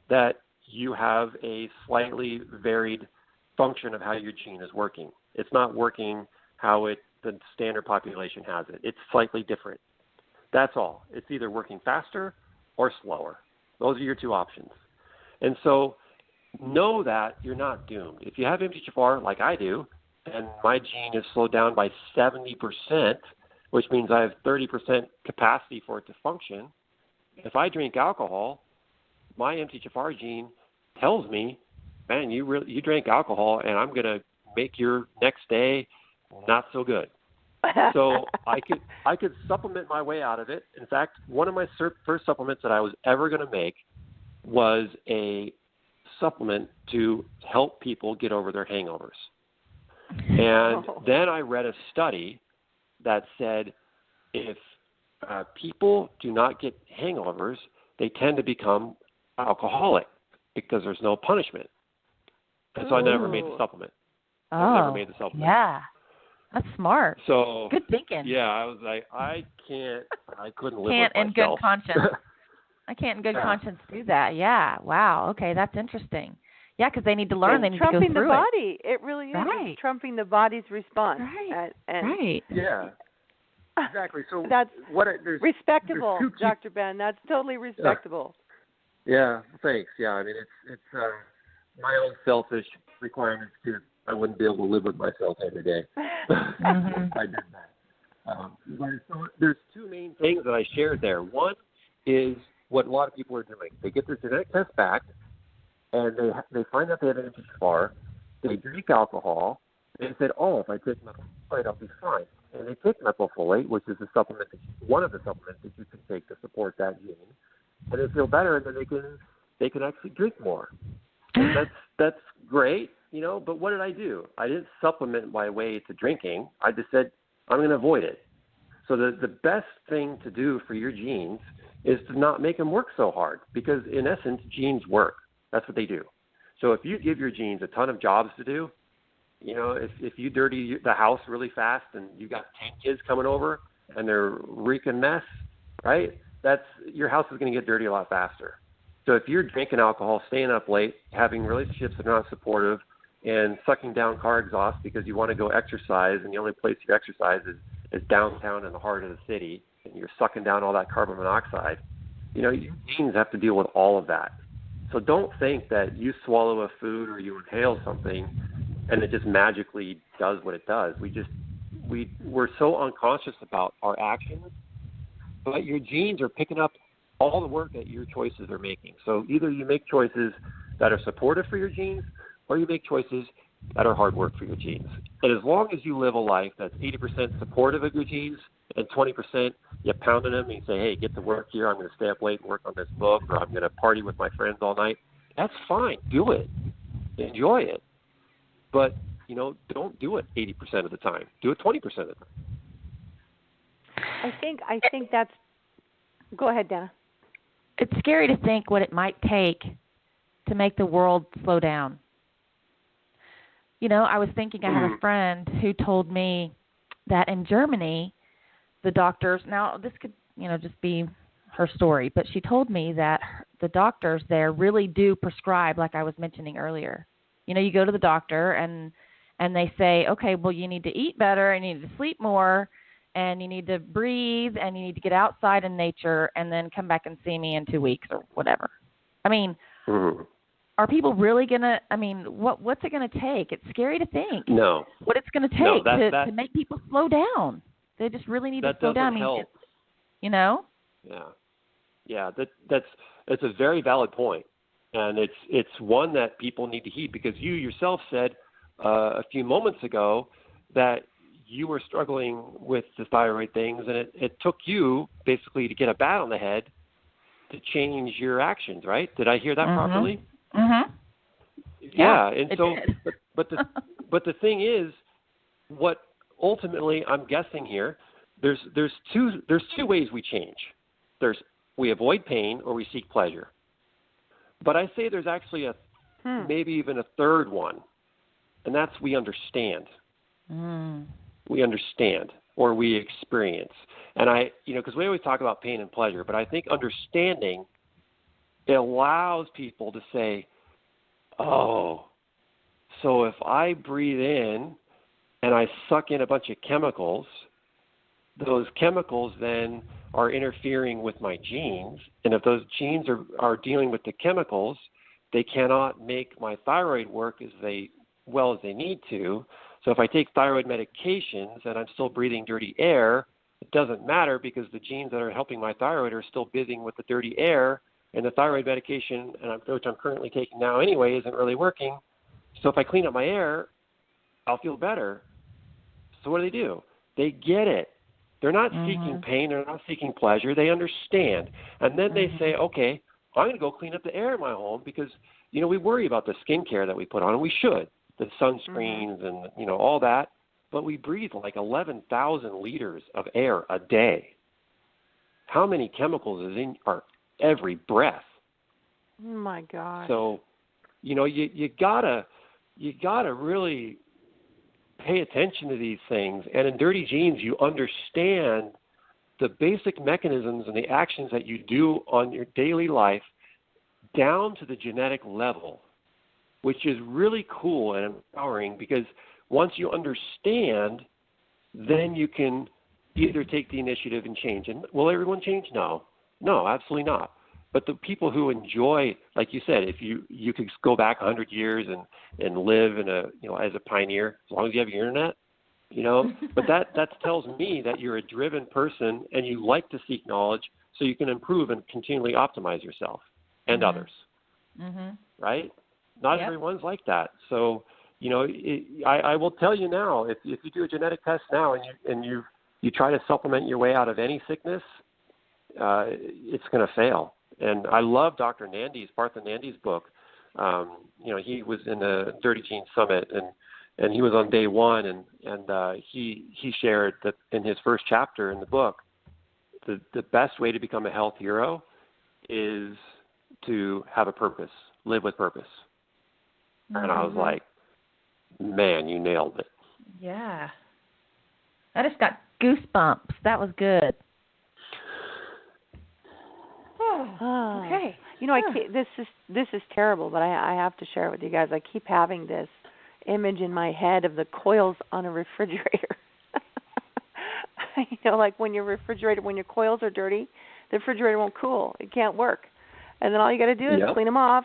Speaker 3: that you have a slightly varied function of how your gene is working. It's not working how the standard population has it. It's slightly different. That's all. It's either working faster or slower. Those are your two options. And so know that you're not doomed. If you have MTHFR like I do, and my gene is slowed down by 70%, which means I have 30% capacity for it to function, if I drink alcohol, my MTHFR gene tells me, man, you drank alcohol, and I'm going to make your next day not so good. So I could supplement my way out of it. In fact, one of my first supplements that I was ever going to make was a supplement to help people get over their hangovers. And then I read a study that said if people do not get hangovers, they tend to become alcoholic because there's no punishment. And so I never made the supplement. I never made the supplement.
Speaker 1: Yeah. That's smart.
Speaker 3: So
Speaker 1: good thinking.
Speaker 3: Yeah, I was like, I couldn't live
Speaker 1: can't
Speaker 3: with
Speaker 1: in
Speaker 3: myself.
Speaker 1: good conscience. I can't in good conscience do that. Yeah. Wow. Okay, that's interesting. Yeah, because they need to learn. They need to go through
Speaker 2: the body. It really is.
Speaker 1: Right.
Speaker 2: It's trumping the body's response.
Speaker 1: Right.
Speaker 3: Right. Yeah. Exactly. So
Speaker 2: that's
Speaker 3: there's
Speaker 2: respectable,
Speaker 3: there's
Speaker 2: Dr. Ben. That's totally respectable.
Speaker 3: Yeah. Thanks. Yeah. I mean, it's my own selfish requirements too. I wouldn't be able to live with myself every day. I did that. But so there's two main things that I shared there. One is what a lot of people are doing. They get their genetic test back, and they find out they have MTHFR. They drink alcohol. They said, oh, if I take methylfolate, I'll be fine. And they take methylfolate, which is one of the supplements that you can take to support that gene, and they feel better, and then they can actually drink more. And that's great. But what did I do? I didn't supplement my way to drinking. I just said, I'm going to avoid it. So the best thing to do for your genes is to not make them work so hard, because in essence, genes work. That's what they do. So if you give your genes a ton of jobs to do, if you dirty the house really fast and you got 10 kids coming over and they're wreaking mess, right? Your house is going to get dirty a lot faster. So if you're drinking alcohol, staying up late, having relationships that are not supportive, and sucking down car exhaust because you want to go exercise, and the only place you exercise is downtown in the heart of the city, and you're sucking down all that carbon monoxide, your genes have to deal with all of that. So don't think that you swallow a food or you inhale something and it just magically does what it does. We're so unconscious about our actions, but your genes are picking up all the work that your choices are making. So either you make choices that are supportive for your genes, or you make choices that are hard work for your genes. And as long as you live a life that's 80% supportive of your genes and 20% you pounding them and you say, hey, get to work here, I'm going to stay up late and work on this book, or I'm going to party with my friends all night, that's fine. Do it. Enjoy it. But, don't do it 80% of the time. Do it 20% of the time.
Speaker 2: I think that's – go ahead, Danna.
Speaker 1: It's scary to think what it might take to make the world slow down. I was thinking I have a friend who told me that in Germany, the doctors, now this could, just be her story, but she told me that the doctors there really do prescribe, like I was mentioning earlier. You go to the doctor and they say, okay, well, you need to eat better and you need to sleep more and you need to breathe and you need to get outside in nature and then come back and see me in 2 weeks or whatever. I mean, are people really going to, what's it going to take? It's scary to think.
Speaker 3: No.
Speaker 1: What it's going to take to make people slow down. They just really need to slow down.
Speaker 3: That doesn't help. Yeah, that's a very valid point. And it's one that people need to heed, because you yourself said a few moments ago that you were struggling with the thyroid things, and it took you basically to get a bat on the head to change your actions, right? Did I hear that properly?
Speaker 1: Mm-hmm.
Speaker 3: Yeah, and so, but the thing is, what ultimately I'm guessing here, there's two ways we change. We avoid pain or we seek pleasure. But I say there's actually maybe even a third one, and that's we understand. We understand, or we experience. And because we always talk about pain and pleasure, but I think understanding, it allows people to say, oh, so if I breathe in and I suck in a bunch of chemicals, those chemicals then are interfering with my genes. And if those genes are dealing with the chemicals, they cannot make my thyroid work as well as they need to. So if I take thyroid medications and I'm still breathing dirty air, it doesn't matter, because the genes that are helping my thyroid are still busy with the dirty air, and the thyroid medication, which I'm currently taking now anyway, isn't really working. So if I clean up my air, I'll feel better. So what do? They get it. They're not seeking pain. They're not seeking pleasure. They understand. And then they say, okay, I'm going to go clean up the air in my home, because, we worry about the skincare that we put on, and we should, the sunscreens and, all that. But we breathe like 11,000 liters of air a day. How many chemicals is in our every breath?
Speaker 2: Oh, my gosh.
Speaker 3: So, you gotta really pay attention to these things. And in Dirty Genes, you understand the basic mechanisms and the actions that you do on your daily life down to the genetic level, which is really cool and empowering, because once you understand, then you can either take the initiative and change. And will everyone change? No, absolutely not. But the people who enjoy, like you said, if you could go back 100 years and live in as a pioneer, as long as you have your internet, but that tells me that you're a driven person and you like to seek knowledge so you can improve and continually optimize yourself and others, right? Not everyone's like that. So, I will tell you now, if you do a genetic test now and you try to supplement your way out of any sickness, it's going to fail. And I love Dr. Partha Nandy's book. He was in the Dirty Gene Summit, and he was on day one, and he shared that in his first chapter in the book, the best way to become a health hero is to have a purpose, live with purpose. And I was like, man, you nailed it.
Speaker 1: Yeah. I just got goosebumps. That was good.
Speaker 2: Okay. This is terrible, but I have to share it with you guys. I keep having this image in my head of the coils on a refrigerator. Like when your coils are dirty, the refrigerator won't cool. It can't work. And then all you got to do is clean them off,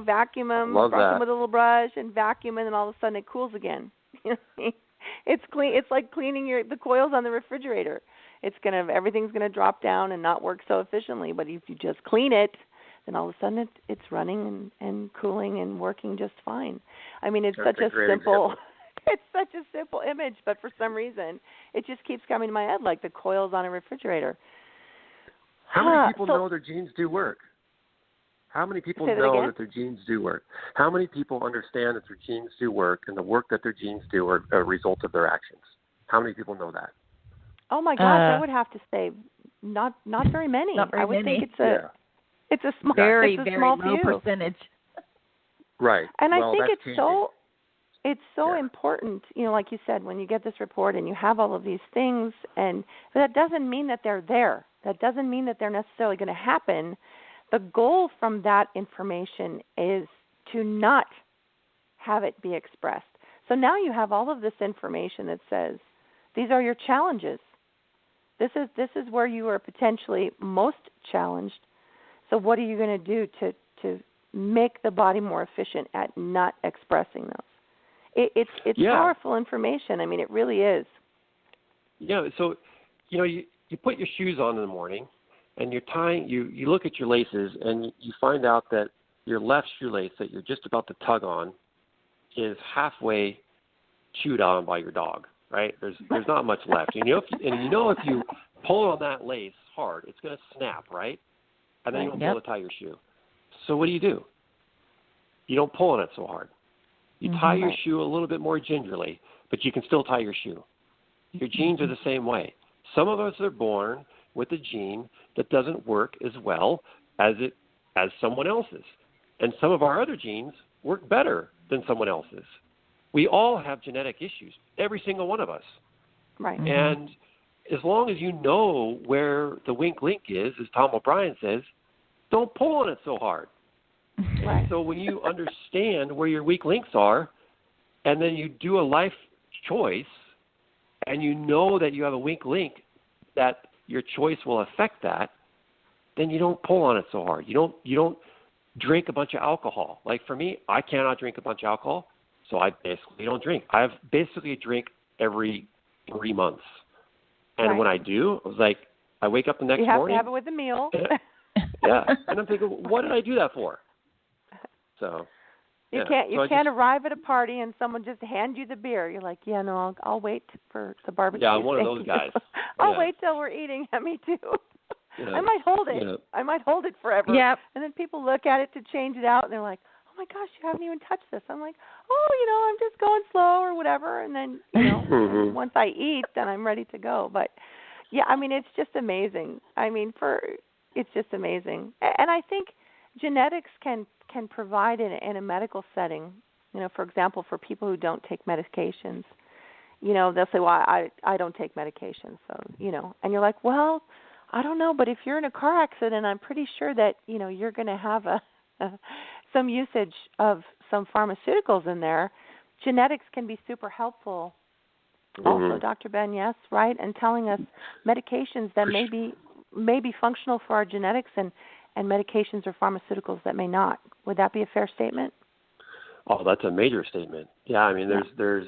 Speaker 2: vacuum them, brush them with a little brush, and vacuum, and then all of a sudden it cools again. It's clean. It's like cleaning the coils on the refrigerator. Everything's gonna drop down and not work so efficiently. But if you just clean it, then all of a sudden it's running and cooling and working just fine. I mean, it's such a simple. It's such a simple image, but for some reason it just keeps coming to my head, like the coils on a refrigerator.
Speaker 3: How many people know their genes do work? How many people know that their genes do work? How many people understand that their genes do work and the work that their genes do are a result of their actions? How many people know that?
Speaker 2: Oh my gosh, I would have to say not very many. I would think it's a small,
Speaker 1: very
Speaker 2: small
Speaker 1: low percentage.
Speaker 3: Right.
Speaker 2: And I think it's
Speaker 3: changing.
Speaker 2: so important, like you said, when you get this report and you have all of these things, but that doesn't mean that they're there. That doesn't mean that they're necessarily going to happen. The goal from that information is to not have it be expressed. So now you have all of this information that says, these are your challenges. This is where you are potentially most challenged. So what are you going to do to make the body more efficient at not expressing those? It's powerful information. I mean, it really is.
Speaker 3: Yeah. So, you put your shoes on in the morning, and you're tying. You look at your laces, and you find out that your left shoelace that you're just about to tug on is halfway chewed on by your dog. Right? There's not much left. If you pull on that lace hard, it's going to snap. Right? And then you won't be able to tie your shoe. So what do? You don't pull on it so hard. You tie your shoe a little bit more gingerly, but you can still tie your shoe. Your genes are the same way. Some of us are born with a gene that doesn't work as well as someone else's. And some of our other genes work better than someone else's. We all have genetic issues, every single one of us.
Speaker 2: Right.
Speaker 3: And as long as you know where the weak link is, as Tom O'Brien says, don't pull on it so hard.
Speaker 2: Right.
Speaker 3: So when you understand where your weak links are, and then you do a life choice, and you know that you have a weak link, that your choice will affect that, then you don't pull on it so hard. You don't drink a bunch of alcohol. Like for me, I cannot drink a bunch of alcohol, so I basically don't drink. I have basically a drink every 3 months. And when I do, I wake up the next morning.
Speaker 2: You have to have it with a meal.
Speaker 3: And I'm thinking, what did I do that for? So
Speaker 2: you can't arrive at a party and someone just hand you the beer. You're like, no, I'll wait for the barbecue.
Speaker 3: Yeah, I'm one of those guys.
Speaker 2: I'll wait till we're eating. Me too. I might hold it. I might hold it forever.
Speaker 1: Yep.
Speaker 2: And then people look at it to change it out, and they're like, oh my gosh, you haven't even touched this. I'm like, I'm just going slow or whatever. And then once I eat, then I'm ready to go. But it's just amazing. It's just amazing. And I think genetics can provide in a medical setting, for example, for people who don't take medications, they'll say, well, I don't take medications. So, and you're like, well, I don't know, but if you're in a car accident, I'm pretty sure that, you're going to have some usage of some pharmaceuticals in there. Genetics can be super helpful. Also, Dr. Ben, yes, right, and telling us medications that may be functional for our genetics and medications or pharmaceuticals that may not. Would that be a fair statement?
Speaker 3: Oh, that's a major statement. Yeah, there's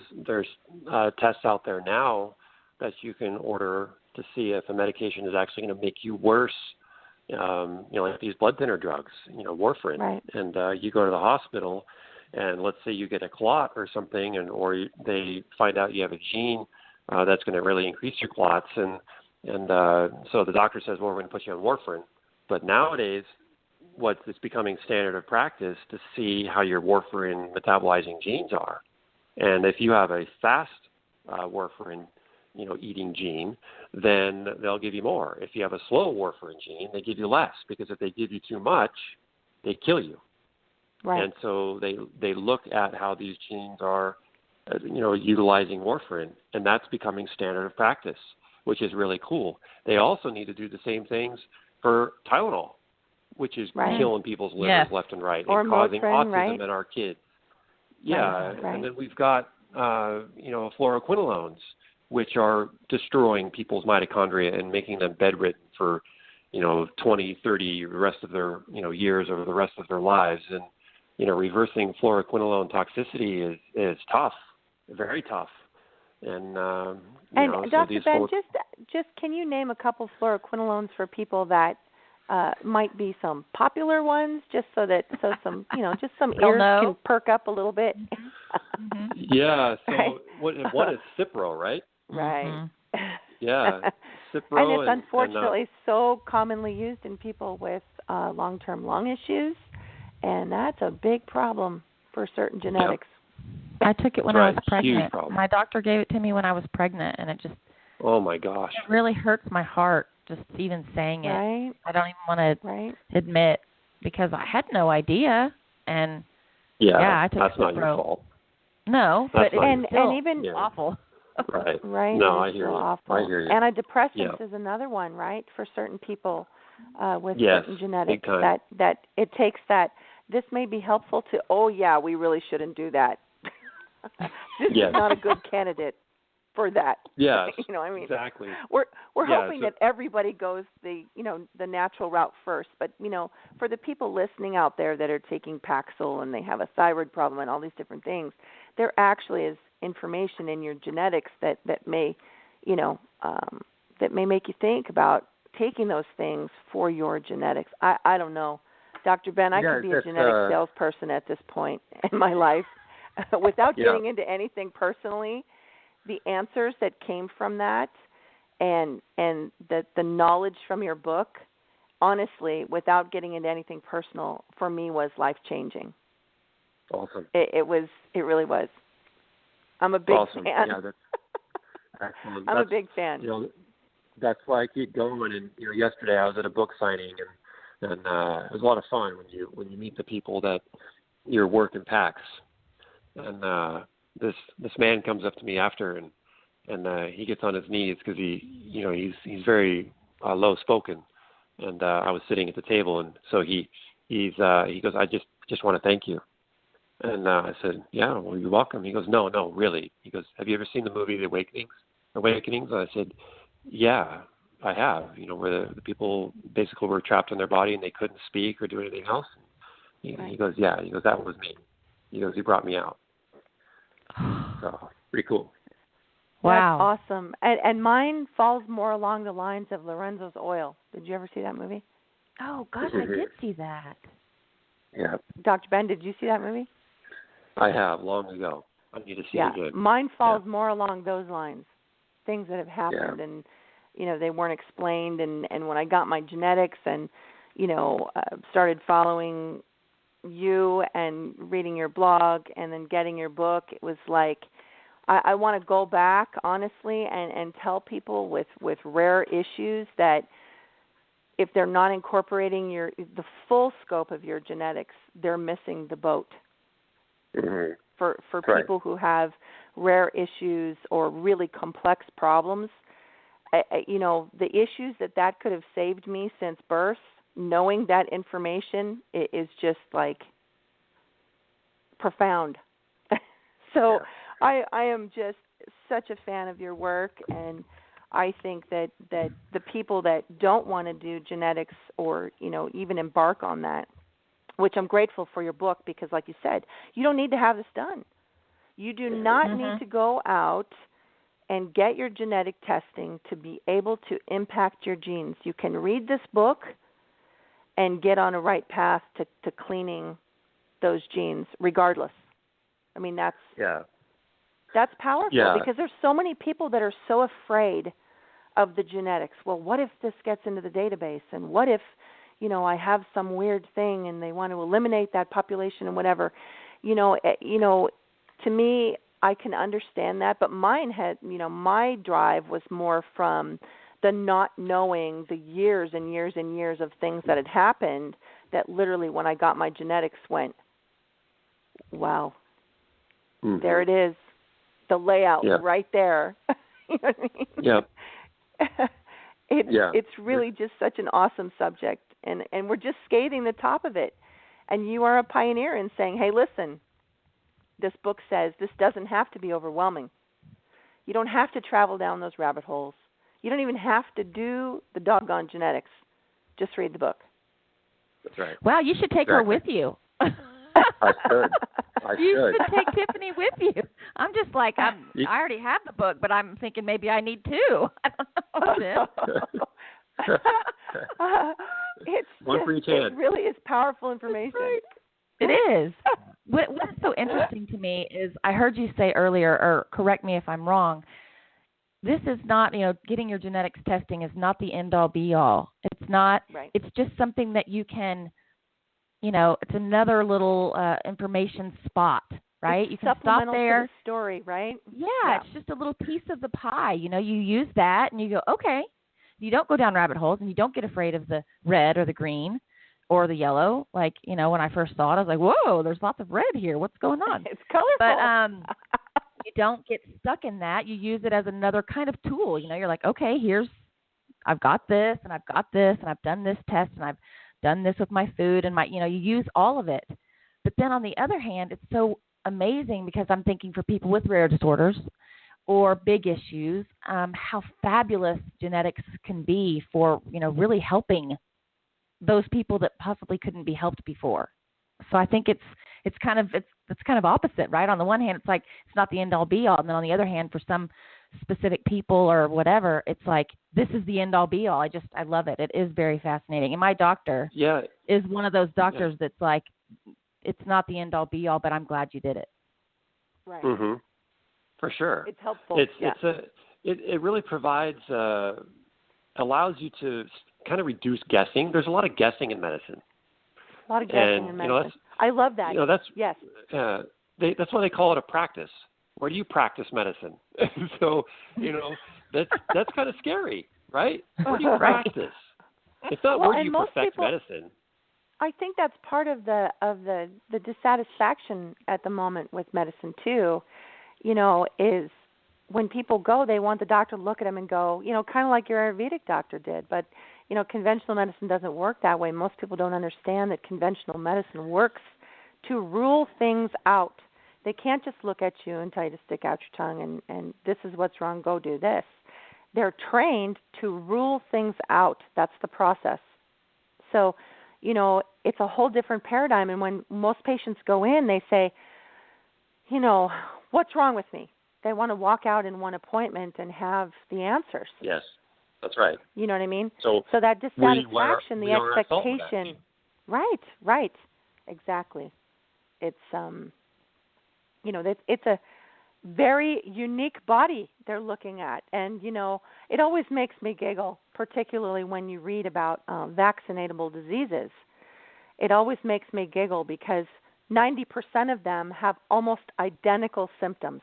Speaker 3: tests out there now that you can order to see if a medication is actually going to make you worse. Like these blood thinner drugs, warfarin. Right. And you go to the hospital, and let's say you get a clot or something, or they find out you have a gene that's going to really increase your clots, and so the doctor says, well, we're going to put you on warfarin. But nowadays, what is becoming standard of practice to see how your warfarin metabolizing genes are. And if you have a fast warfarin, eating gene, then they'll give you more. If you have a slow warfarin gene, they give you less, because if they give you too much, they kill you. Right. And so they look at how these genes are, utilizing warfarin, and that's becoming standard of practice, which is really cool. They also need to do the same things for Tylenol, which is killing people's livers left and right,
Speaker 2: or
Speaker 3: and causing
Speaker 2: Motrin,
Speaker 3: autism in our kids. Yeah, and then we've got, fluoroquinolones which are destroying people's mitochondria and making them bedridden for, 20, 30, the rest of their, years or the rest of their lives. And, reversing fluoroquinolone toxicity is tough, very tough. And,
Speaker 2: Dr. Ben, just can you name a couple fluoroquinolones for people that might be some popular ones, just so some just some ears can perk up a little bit.
Speaker 3: Yeah. So
Speaker 2: right.
Speaker 3: One is Cipro, right?
Speaker 2: Right.
Speaker 3: Yeah. Cipro,
Speaker 2: and it's unfortunately so commonly used in people with long-term lung issues, and that's a big problem for certain genetics.
Speaker 3: Yeah.
Speaker 1: I took it when I was pregnant.
Speaker 3: Huge problem.
Speaker 1: My doctor gave it to me when I was pregnant, and it just
Speaker 3: oh my gosh,
Speaker 1: it really hurts my heart just even saying it.
Speaker 2: Right.
Speaker 1: I don't even want to admit because I had no idea, and I took
Speaker 3: that's
Speaker 1: Cipro.
Speaker 3: not your fault.
Speaker 1: No,
Speaker 3: that's
Speaker 1: but it's still
Speaker 2: even
Speaker 1: awful.
Speaker 3: Right.
Speaker 2: Right.
Speaker 3: No, I hear you.
Speaker 2: Awful.
Speaker 3: I hear you.
Speaker 2: Antidepressants is another one, right, for certain people with certain genetics.
Speaker 3: Big time.
Speaker 2: That it takes that. This may be helpful to. Oh yeah, we really shouldn't do that. This is not a good candidate for that.
Speaker 3: Yeah.
Speaker 2: Exactly. We're hoping that everybody goes the natural route first, but for the people listening out there that are taking Paxil and they have a thyroid problem and all these different things, there actually is information in your genetics that may that may make you think about taking those things for your genetics. I don't know, Dr. Ben. I could be a genetic salesperson at this point in my life. Without getting into anything personally, the answers that came from that and the knowledge from your book, honestly, without getting into anything personal, for me was life-changing.
Speaker 3: Awesome.
Speaker 2: It really was. I'm a big fan.
Speaker 3: Yeah, that's excellent.
Speaker 2: I'm a big fan.
Speaker 3: That's why I keep going. And yesterday I was at a book signing, and it was a lot of fun when you meet the people that your work impacts. And this man comes up to me after, and he gets on his knees because he's very low spoken, and I was sitting at the table, and so he goes, I just want to thank you. And I said, yeah, well, you're welcome. He goes, no, really. He goes, have you ever seen the movie The Awakenings? And I said, yeah, I have. Where the people basically were trapped in their body and they couldn't speak or do anything else. He goes, yeah. He goes, that was me. He goes, he brought me out. So pretty cool.
Speaker 1: Wow.
Speaker 2: That's awesome. And mine falls more along the lines of Lorenzo's Oil. Did you ever see that movie?
Speaker 1: Oh, gosh, I did see that.
Speaker 3: Yeah.
Speaker 2: Dr. Ben, did you see that movie?
Speaker 3: I have, long ago. I need to see it again.
Speaker 2: Mine falls more along those lines. Things that have happened and, they weren't explained. And when I got my genetics and, started following you and reading your blog and then getting your book, it was like I want to go back, honestly, and tell people with rare issues that if they're not incorporating the full scope of your genetics, they're missing the boat.
Speaker 3: Mm-hmm.
Speaker 2: For people who have rare issues or really complex problems, the issues that could have saved me since birth, knowing that information is just like profound. So I am just such a fan of your work, and I think that the people that don't want to do genetics or even embark on that, which I'm grateful for your book, because like you said, you don't need to have this done. You do not need to go out and get your genetic testing to be able to impact your genes. You can read this book and get on a right path to cleaning those genes regardless. I mean, that's powerful because there's so many people that are so afraid of the genetics. Well, what if this gets into the database, and what if I have some weird thing and they want to eliminate that population and whatever. To me, I can understand that, but mine had, my drive was more from the not knowing, the years and years and years of things that had happened that literally when I got my genetics went, wow, there it is, the layout right there. You know what I mean?
Speaker 3: Yeah.
Speaker 2: It's really just such an awesome subject. And we're just scathing the top of it. And you are a pioneer in saying, hey, listen, this book says this doesn't have to be overwhelming. You don't have to travel down those rabbit holes. You don't even have to do the doggone genetics. Just read the book.
Speaker 3: That's right.
Speaker 1: Wow, you should take her with you.
Speaker 3: I should.
Speaker 1: You should take Tiffany with you. I'm just like, I already have the book, but I'm thinking maybe I need two. I don't know.
Speaker 3: One for each hand.
Speaker 2: It really is powerful information.
Speaker 1: Right. It is. What's so interesting to me is I heard you say earlier, or correct me if I'm wrong, this is not, getting your genetics testing is not the end-all, be-all. It's not.
Speaker 2: Right.
Speaker 1: It's just something that you can, it's another little information spot, right?
Speaker 2: It's
Speaker 1: you can stop there.
Speaker 2: To the story, right?
Speaker 1: Yeah, it's just a little piece of the pie. You use that and you go, okay. You don't go down rabbit holes and you don't get afraid of the red or the green or the yellow. Like, when I first saw it, I was like, whoa, there's lots of red here. What's going on?
Speaker 2: It's colorful.
Speaker 1: But you don't get stuck in that. You use it as another kind of tool. You're like, okay, I've got this and I've got this and I've done this test and I've done this with my food and you use all of it. But then on the other hand, it's so amazing because I'm thinking for people with rare disorders or big issues, how fabulous genetics can be for, really helping those people that possibly couldn't be helped before. So I think it's kind of opposite, right? On the one hand, it's like it's not the end all be all, and then on the other hand, for some specific people or whatever, it's like this is the end all be all. I love it. It is very fascinating. And my doctor is one of those doctors that's like, it's not the end all be all, but I'm glad you did it.
Speaker 2: Right.
Speaker 3: Mm-hmm. For sure.
Speaker 2: It's helpful.
Speaker 3: It really provides allows you to kind of reduce guessing. There's a lot of guessing in medicine.
Speaker 2: A lot of guessing in medicine. I love that. Yes.
Speaker 3: That's why they call it a practice. Where do you practice medicine? So, that's kind of scary, right? Where do you practice? It's not where do you perfect medicine.
Speaker 2: I think that's part of the dissatisfaction at the moment with medicine too. Is when people go, they want the doctor to look at them and go, kind of like your Ayurvedic doctor did. But, conventional medicine doesn't work that way. Most people don't understand that conventional medicine works to rule things out. They can't just look at you and tell you to stick out your tongue and this is what's wrong, go do this. They're trained to rule things out. That's the process. So, it's a whole different paradigm. And when most patients go in, they say, what's wrong with me? They want to walk out in one appointment and have the answers.
Speaker 3: Yes, that's right.
Speaker 2: You know what I mean?
Speaker 3: So
Speaker 2: that dissatisfaction, the expectation. Right. Exactly. It's it's a very unique body they're looking at, and it always makes me giggle, particularly when you read about vaccinatable diseases. It always makes me giggle because 90% of them have almost identical symptoms.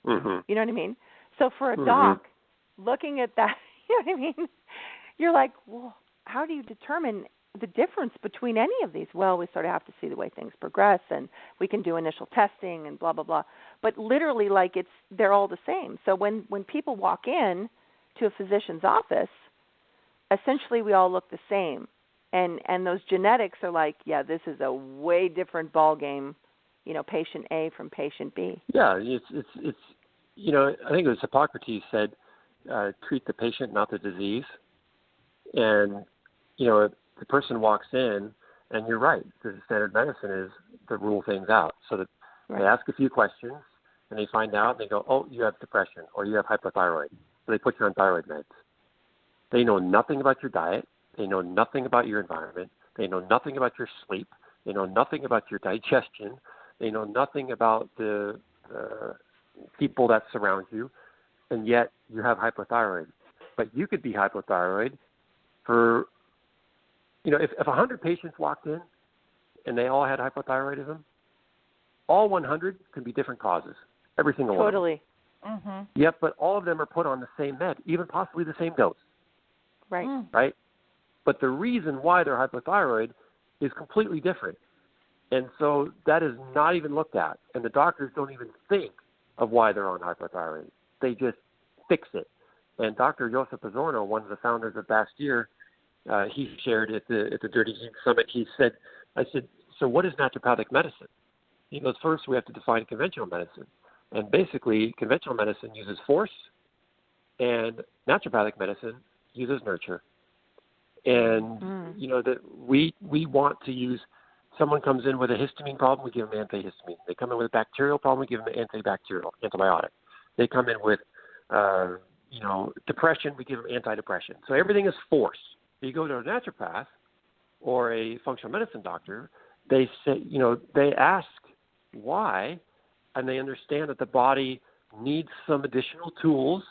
Speaker 3: Mm-hmm.
Speaker 2: You know what I mean? So for a doc, looking at that, you know what I mean? You're like, well, how do you determine the difference between any of these? Well, we sort of have to see the way things progress, and we can do initial testing and blah, blah, blah. But literally, they're all the same. So when people walk in to a physician's office, essentially we all look the same. And those genetics are like, yeah, this is a way different ball game, patient A from patient B.
Speaker 3: Yeah, it's I think it was Hippocrates said, treat the patient, not the disease. And, the person walks in, and you're right, the standard medicine is to rule things out. So that they ask a few questions, and they find out, and they go, oh, you have depression, or you have hypothyroid. So they put you on thyroid meds. They know nothing about your diet. They know nothing about your environment. They know nothing about your sleep. They know nothing about your digestion. They know nothing about the people that surround you, and yet you have hypothyroid. But you could be hypothyroid for, if 100 patients walked in and they all had hypothyroidism, all 100 could be different causes, every single one.
Speaker 2: Totally.
Speaker 1: Mm-hmm.
Speaker 3: Yep, but all of them are put on the same med, even possibly the same dose.
Speaker 2: Right.
Speaker 3: Right? But the reason why they're hypothyroid is completely different. And so that is not even looked at. And the doctors don't even think of why they're on hypothyroid. They just fix it. And Dr. Joseph Pizzorno, one of the founders of Bastyr, he shared at the Dirty Heat Summit, I said, so what is naturopathic medicine? He goes, first we have to define conventional medicine. And basically, conventional medicine uses force, and naturopathic medicine uses nurture. And, you know, that we want to use, someone comes in with a histamine problem, we give them antihistamine. They come in with a bacterial problem, we give them antibiotic. They come in with, you know, depression, we give them antidepressant. So everything is force. You go to a naturopath or a functional medicine doctor, they say, you know, they ask why, and they understand that the body needs some additional tools,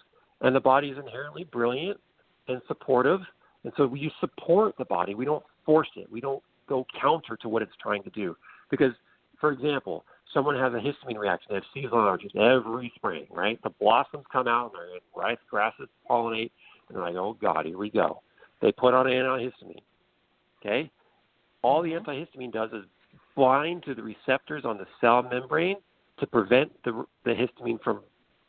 Speaker 3: and the body is inherently brilliant and supportive. And so you support the body. We don't force it. We don't go counter to what it's trying to do. Because, for example, someone has a histamine reaction. They have seasonal allergies every spring, right? The blossoms come out, and rice grasses pollinate, and they're like, oh, God, here we go. They put on an antihistamine, okay? All the antihistamine does is bind to the receptors on the cell membrane to prevent the histamine from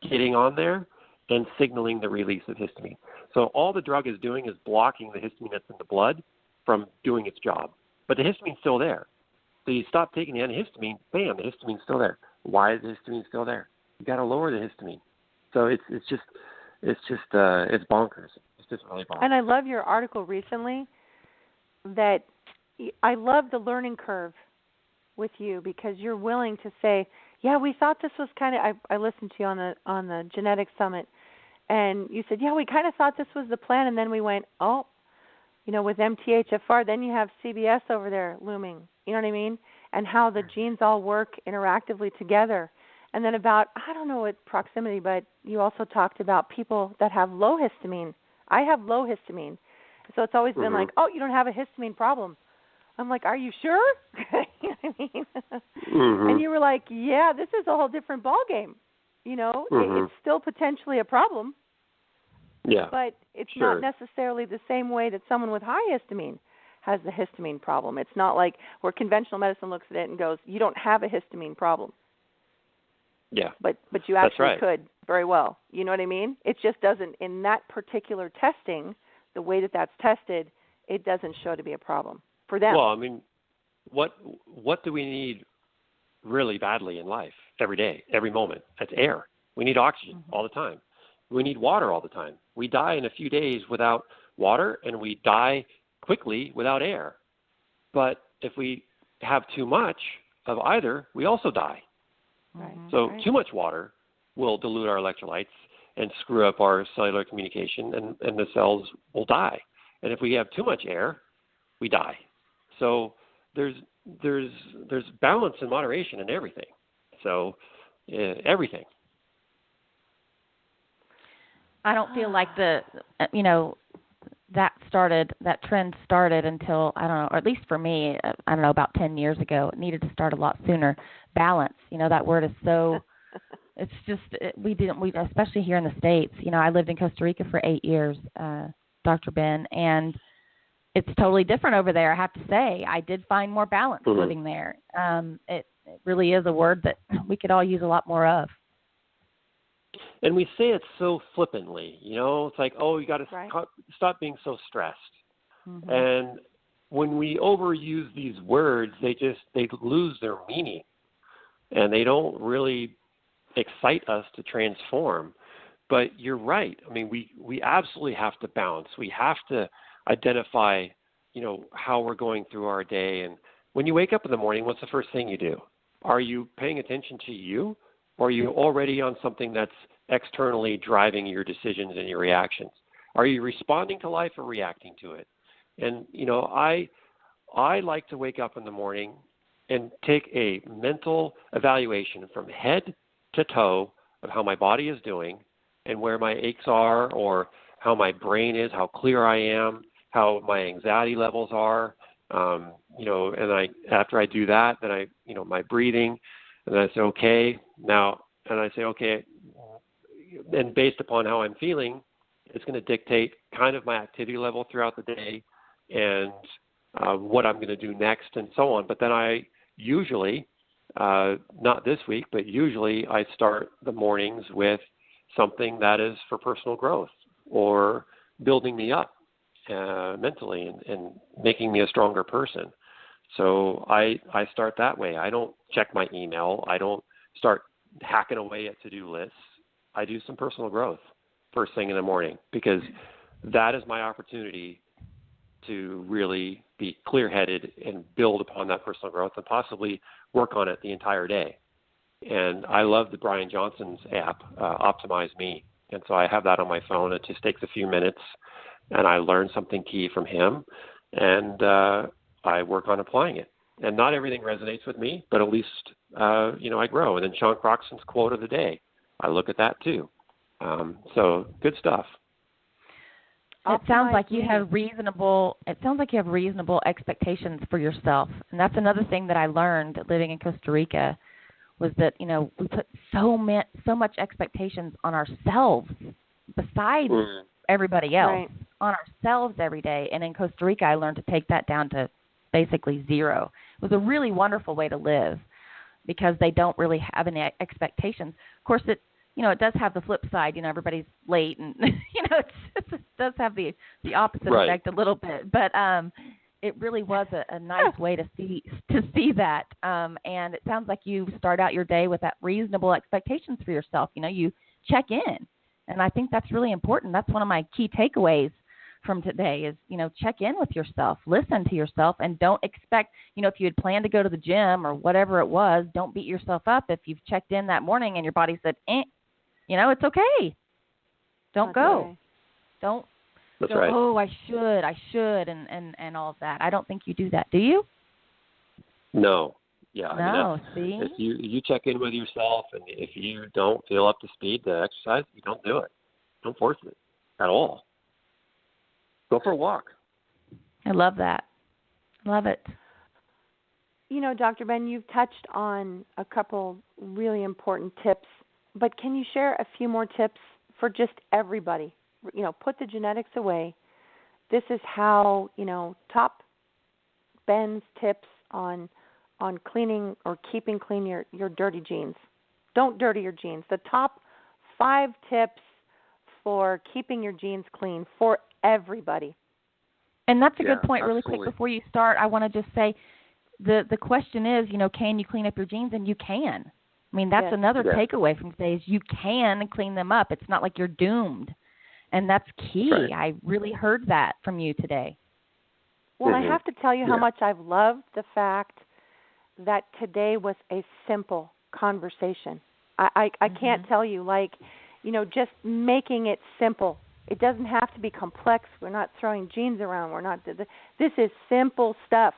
Speaker 3: getting on there and signaling the release of histamine. So all the drug is doing is blocking the histamine that's in the blood from doing its job. But the histamine's still there. So you stop taking the antihistamine, bam, the histamine's still there. Why is the histamine still there? You got to lower the histamine. So it's bonkers. It's just really bonkers.
Speaker 2: And I love your article recently that I love the learning curve with you, because you're willing to say, yeah, we thought this was kind of, I listened to you on the Genetic Summit, and you said, yeah, we kind of thought this was the plan, and then we went, oh, you know, with MTHFR, then you have CBS over there looming, you know what I mean? And how the genes all work interactively together. And then about, I don't know what proximity, but you also talked about people that have low histamine. I have low histamine. So it's always been like, oh, you don't have a histamine problem. I'm like, are you sure? You know what I mean? And you were like, yeah, this is a whole different ballgame. You know, it's still potentially a problem.
Speaker 3: Yeah.
Speaker 2: But it's not necessarily the same way that someone with high histamine has the histamine problem. It's not like where conventional medicine looks at it and goes, you don't have a histamine problem.
Speaker 3: Yeah.
Speaker 2: But you actually could very well. You know what I mean? It just doesn't, in that particular testing, the way that that's tested, it doesn't show to be a problem for them.
Speaker 3: Well, I mean, what do we need really badly in life every day, every moment? That's air. We need oxygen all the time. We need water all the time. We die in a few days without water, and we die quickly without air. But if we have too much of either, we also die. So too much water will dilute our electrolytes and screw up our cellular communication, and the cells will die. And if we have too much air, we die. So there's balance and moderation in everything. So everything.
Speaker 1: I don't feel like that trend started until, I don't know, or at least for me, I don't know, about 10 years ago. It needed to start a lot sooner. Balance, that word is so, it's just, we especially here in the States, I lived in Costa Rica for 8 years, Dr. Ben, and it's totally different over there, I have to say. I did find more balance living there. It really is a word that we could all use a lot more of.
Speaker 3: And we say it so flippantly, it's like, oh, you got to stop being so stressed. And when we overuse these words, they lose their meaning, and they don't really excite us to transform. But you're right. I mean, we absolutely have to balance. We have to identify, how we're going through our day. And when you wake up in the morning, what's the first thing you do? Are you paying attention to you, or are you already on something that's externally driving your decisions and your reactions? Are you responding to life or reacting to it? And, I like to wake up in the morning and take a mental evaluation from head to toe of how my body is doing and where my aches are, or how my brain is, how clear I am, how my anxiety levels are, and after I do that, then my breathing, and then I say, okay, now, and I say, okay, and based upon how I'm feeling, it's going to dictate kind of my activity level throughout the day and what I'm going to do next and so on. But then I usually, not this week, but usually I start the mornings with something that is for personal growth or building me up mentally and making me a stronger person. So I start that way. I don't check my email. I don't start hacking away at to-do lists, I do some personal growth first thing in the morning, because that is my opportunity to really be clear-headed and build upon that personal growth and possibly work on it the entire day. And I love the Brian Johnson's app, Optimize Me. And so I have that on my phone. It just takes a few minutes, and I learn something key from him, and I work on applying it. And not everything resonates with me, but at least, I grow. And then Sean Croxton's quote of the day, I look at that too. So good stuff.
Speaker 1: It sounds like you have reasonable expectations for yourself. And that's another thing that I learned living in Costa Rica, was that, we put so much expectations on ourselves besides everybody else, on ourselves every day. And in Costa Rica, I learned to take that down to basically zero. It was a really wonderful way to live, because they don't really have any expectations. Of course, it does have the flip side. Everybody's late, and it does have the opposite effect a little bit. But it really was a nice way to see that. And it sounds like you start out your day with that reasonable expectations for yourself. You check in, and I think that's really important. That's one of my key takeaways from today is, check in with yourself, listen to yourself, and don't expect, if you had planned to go to the gym or whatever it was, don't beat yourself up if you've checked in that morning and your body said, it's okay. Don't go.
Speaker 2: Okay.
Speaker 1: Don't
Speaker 3: That's
Speaker 1: go,
Speaker 3: right.
Speaker 1: oh, I should, and all of that. I don't think you do that. Do you?
Speaker 3: No. Yeah.
Speaker 1: No, see?
Speaker 3: If you check in with yourself, and if you don't feel up to speed to exercise, you don't do it. Don't force it at all. Go for a walk.
Speaker 1: I love that. Love it.
Speaker 2: Dr. Ben, you've touched on a couple really important tips, but can you share a few more tips for just everybody? Put the genetics away. This is how, top Ben's tips on cleaning or keeping clean your dirty jeans. Don't dirty your jeans. The top 5 tips for keeping your jeans clean for everybody.
Speaker 1: And that's a good point. Really
Speaker 3: absolutely.
Speaker 1: quick before you start, I want to just say the question is, can you clean up your jeans? And you can. I mean, that's another takeaway from today is you can clean them up. It's not like you're doomed. And that's key.
Speaker 3: Right.
Speaker 1: I really heard that from you today.
Speaker 2: Well, I have to tell you how much I've loved the fact that today was a simple conversation. I can't tell you, just making it simple. It doesn't have to be complex. We're not throwing jeans around. We're not. This is simple stuff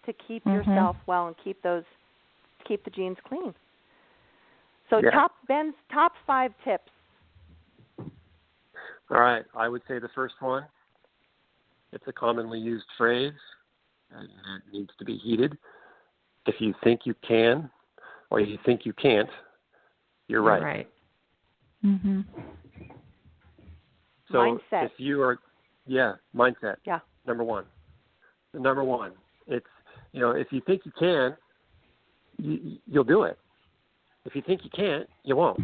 Speaker 2: to keep yourself well and keep the jeans clean. So Ben's top 5 tips.
Speaker 3: All right. I would say the first one, it's a commonly used phrase, and it needs to be heeded. If you think you can or you think you can't, you're right.
Speaker 1: Right. Mm-hmm.
Speaker 3: So
Speaker 2: mindset.
Speaker 3: if you are, mindset.
Speaker 2: Yeah.
Speaker 3: Number one, it's, if you think you can, you'll do it. If you think you can't, you won't.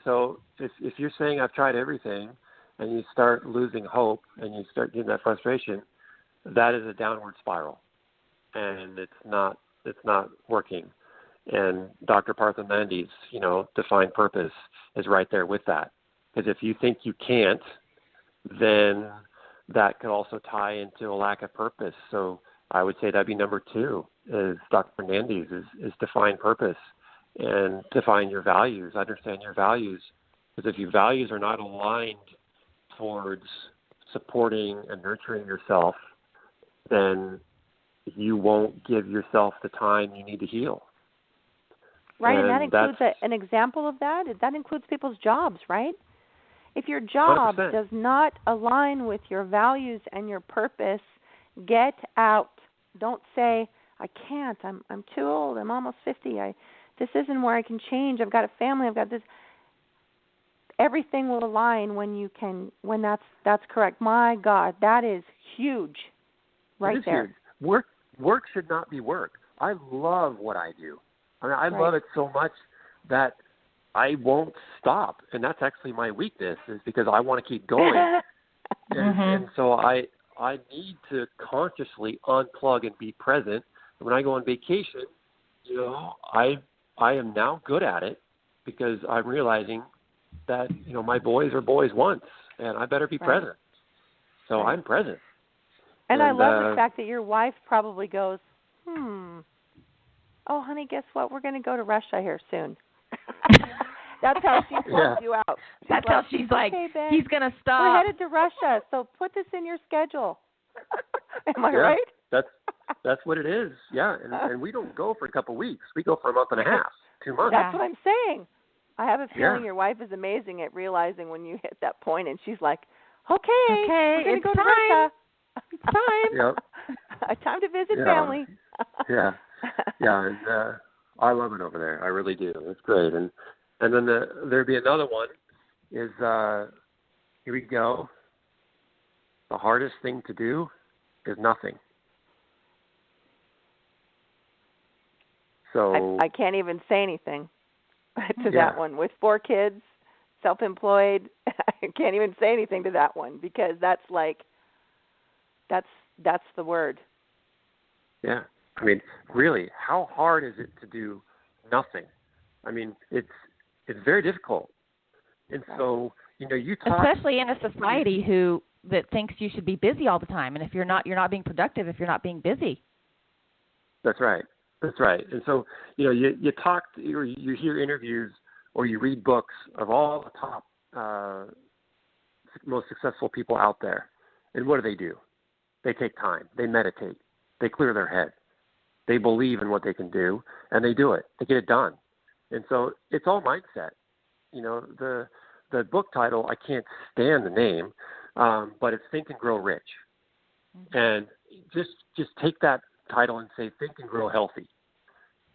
Speaker 3: So if you're saying I've tried everything, and you start losing hope and you start getting that frustration, that is a downward spiral, and it's not working. And Dr. Parthamandi's, defined purpose is right there with that. Because if you think you can't, then that could also tie into a lack of purpose. So I would say that'd be number 2 is Dr. Fernandez is define purpose and define your values. Understand your values. Because if your values are not aligned towards supporting and nurturing yourself, then you won't give yourself the time you need to heal.
Speaker 2: Right, and that includes an example of that. That includes people's jobs, right? If your job
Speaker 3: 100%.
Speaker 2: does not align with your values and your purpose, get out. Don't say, I can't, I'm too old, I'm almost 50, this isn't where I can change, I've got a family, I've got this. Everything will align when that's correct. My God, that is huge right there.
Speaker 3: Huge. Work should not be work. I love what I do. I love it so much that I won't stop, and that's actually my weakness, is because I want to keep going. and so I need to consciously unplug and be present. When I go on vacation, I am now good at it, because I'm realizing that, my boys are boys once, and I better be present. So I'm present.
Speaker 2: And I love the fact that your wife probably goes, oh, honey, guess what? We're going to go to Russia here soon. That's how she pulls you out.
Speaker 1: That's how she's like,
Speaker 2: okay, Ben,
Speaker 1: he's going to stop.
Speaker 2: We're headed to Russia, so put this in your schedule. Am I right?
Speaker 3: That's what it is. Yeah, and we don't go for a couple of weeks. We go for a month and a half, 2 months.
Speaker 2: That's what I'm saying. I have a feeling your wife is amazing at realizing when you hit that point, and she's like, okay, we're going to go to Russia. It's time.
Speaker 3: Yep.
Speaker 2: Time to visit family.
Speaker 3: Yeah. And I love it over there. I really do. It's great. And then there'd be another one is, here we go. The hardest thing to do is nothing. So
Speaker 2: I can't even say anything to that one. With 4 kids, self-employed, I can't even say anything to that one because that's the word. Yeah.
Speaker 3: I mean, really, how hard is it to do nothing? I mean, it's very difficult. And so, you talk,
Speaker 1: especially in a society that thinks you should be busy all the time, and if you're not being productive if you're not being busy.
Speaker 3: That's right. And so, you talk or you hear interviews or you read books of all the top most successful people out there. And what do? They take time. They meditate. They clear their head. They believe in what they can do, and they do it. They get it done. And so it's all mindset. The book title, I can't stand the name, but it's Think and Grow Rich. Mm-hmm. And just take that title and say, Think and Grow Healthy.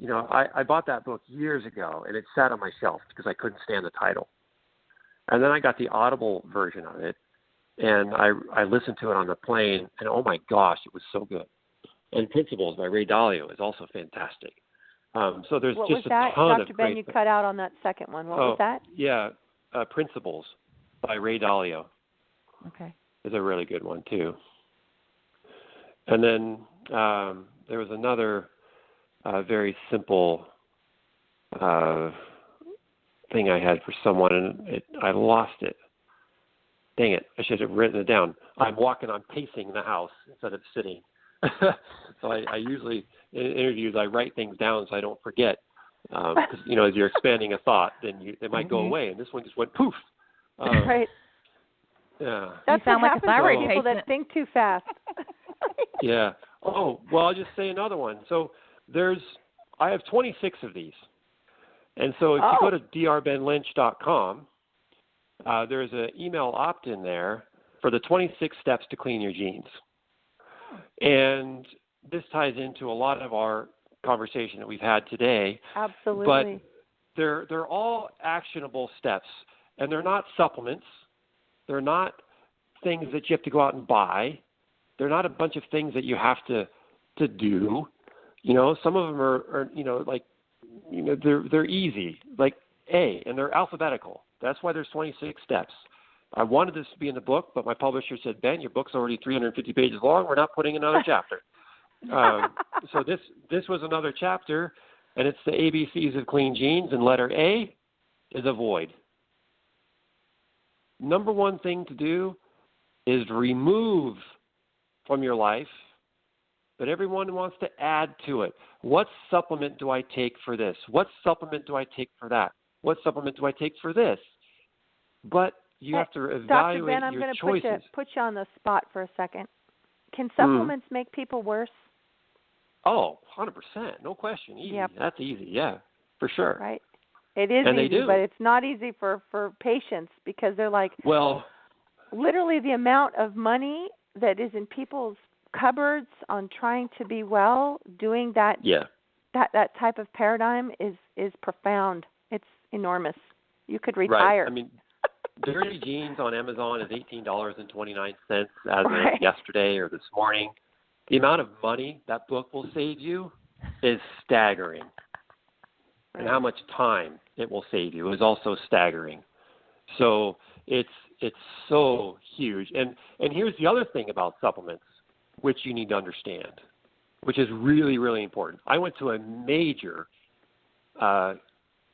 Speaker 3: I bought that book years ago, and it sat on my shelf because I couldn't stand the title. And then I got the Audible version of it, and I listened to it on the plane, and oh my gosh, it was so good. And Principles by Ray Dalio is also fantastic. So there's
Speaker 2: what
Speaker 3: just
Speaker 2: was that?
Speaker 3: a ton
Speaker 2: Dr.
Speaker 3: of
Speaker 2: Ben,
Speaker 3: great
Speaker 2: you cut out on that second one. What was that?
Speaker 3: Yeah, Principles by Ray Dalio.
Speaker 1: Okay.
Speaker 3: Is a really good one too. And then there was another very simple thing I had for someone, and I lost it. Dang it! I should have written it down. I'm pacing the house instead of sitting. So I usually, in interviews, I write things down so I don't forget. Because, as you're expanding a thought, then they might go away. And this one just went poof.
Speaker 2: Right.
Speaker 3: Yeah.
Speaker 2: That's
Speaker 1: what happens
Speaker 2: to people that think too fast.
Speaker 3: Yeah. Oh, well, I'll just say another one. So I have 26 of these. And so if you go to drbenlynch.com, there's an email opt-in there for the 26 steps to clean your genes. And this ties into a lot of our conversation that we've had today.
Speaker 2: Absolutely.
Speaker 3: But they're all actionable steps, and they're not supplements. They're not things that you have to go out and buy. They're not a bunch of things that you have to do. Some of them are they're easy, like A, and they're alphabetical. That's why there's 26 steps. I wanted this to be in the book, but my publisher said, Ben, your book's already 350 pages long. We're not putting another chapter. So this was another chapter, and it's the ABCs of clean genes, and letter A is avoid. Number one thing to do is remove from your life, but everyone wants to add to it. What supplement do I take for this? What supplement do I take for that? What supplement do I take for this? But you have to evaluate
Speaker 2: Dr. Ben, I'm
Speaker 3: your
Speaker 2: going
Speaker 3: choices.
Speaker 2: to put you on the spot for a second. Can supplements make people worse?
Speaker 3: Oh, 100%. No question. Easy.
Speaker 2: Yep.
Speaker 3: That's easy. Yeah, for sure.
Speaker 2: Right. It is easy, but it's not easy for patients because they're like, literally the amount of money that is in people's cupboards on trying to be well, doing that that type of paradigm is profound. It's enormous. You could retire.
Speaker 3: Right. I mean, Dirty Jeans on Amazon is $18.29 as of yesterday or this morning. The amount of money that book will save you is staggering. And how much time it will save you is also staggering. So it's so huge. And here's the other thing about supplements, which you need to understand, which is really, really important. I went to a major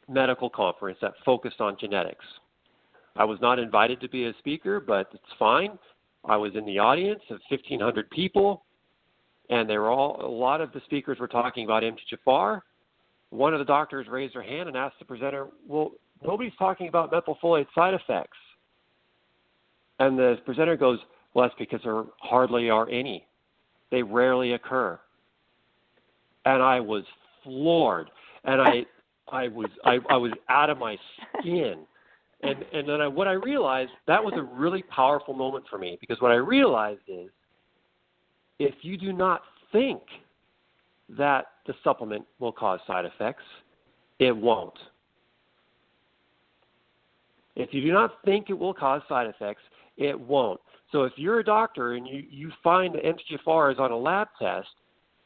Speaker 3: medical conference that focused on genetics. I was not invited to be a speaker, but it's fine. I was in the audience of 1,500 people, and a lot of the speakers were talking about MTHFR. One of the doctors raised her hand and asked the presenter, well, nobody's talking about methylfolate side effects. And the presenter goes, well, that's because there hardly are any. They rarely occur. And I was floored, and I was out of my skin. And then what I realized, that was a really powerful moment for me, because what I realized is, if you do not think that the supplement will cause side effects, it won't. If you do not think it will cause side effects, it won't. So if you're a doctor and you find that MTHFR is on a lab test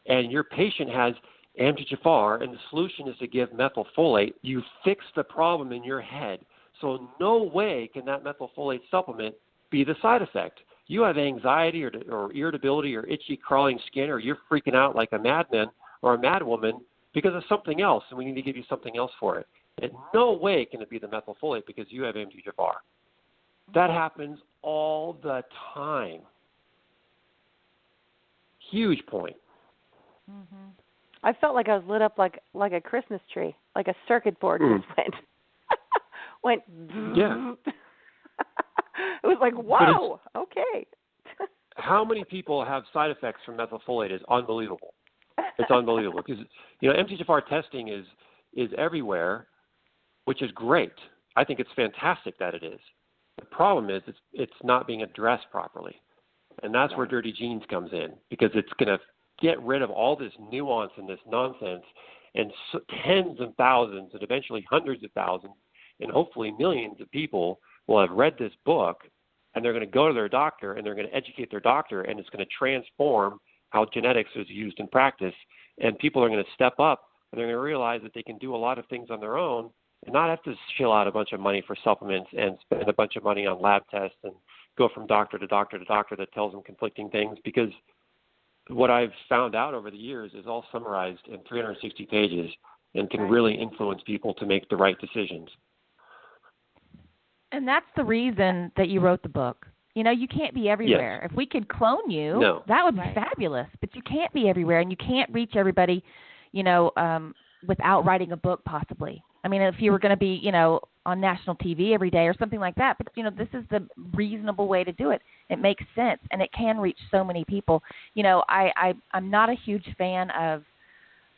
Speaker 3: and your patient has MTHFR and the solution is to give methylfolate, you fix the problem in your head. So no way can that methylfolate supplement be the side effect. You have anxiety or irritability or itchy, crawling skin, or you're freaking out like a madman or a madwoman because of something else, and we need to give you something else for it. In no way can it be the methylfolate because you have MTHFR. That happens all the time. Huge point.
Speaker 2: Mm-hmm. I felt like I was lit up like a Christmas tree, like a circuit board just went.
Speaker 3: Yeah.
Speaker 2: It was like, whoa, okay.
Speaker 3: How many people have side effects from methylfolate is unbelievable. It's unbelievable because, MTHFR testing is everywhere, which is great. I think it's fantastic that it is. The problem is it's not being addressed properly. And that's where Dirty Genes comes in, because it's going to get rid of all this nuance and this nonsense, and tens of thousands and eventually hundreds of thousands and hopefully millions of people will have read this book, and they're going to go to their doctor and they're going to educate their doctor, and it's going to transform how genetics is used in practice. And people are going to step up, and they're going to realize that they can do a lot of things on their own and not have to shell out a bunch of money for supplements and spend a bunch of money on lab tests and go from doctor to doctor to doctor that tells them conflicting things, because what I've found out over the years is all summarized in 360 pages and can really influence people to make the right decisions.
Speaker 1: And that's the reason that you wrote the book. You can't be everywhere.
Speaker 3: Yes.
Speaker 1: If we could clone you,
Speaker 3: that
Speaker 1: would be fabulous. But you can't be everywhere, and you can't reach everybody, without writing a book possibly. I mean, if you were going to be, on national TV every day or something like that, but, this is the reasonable way to do it. It makes sense, and it can reach so many people. I'm not a huge fan of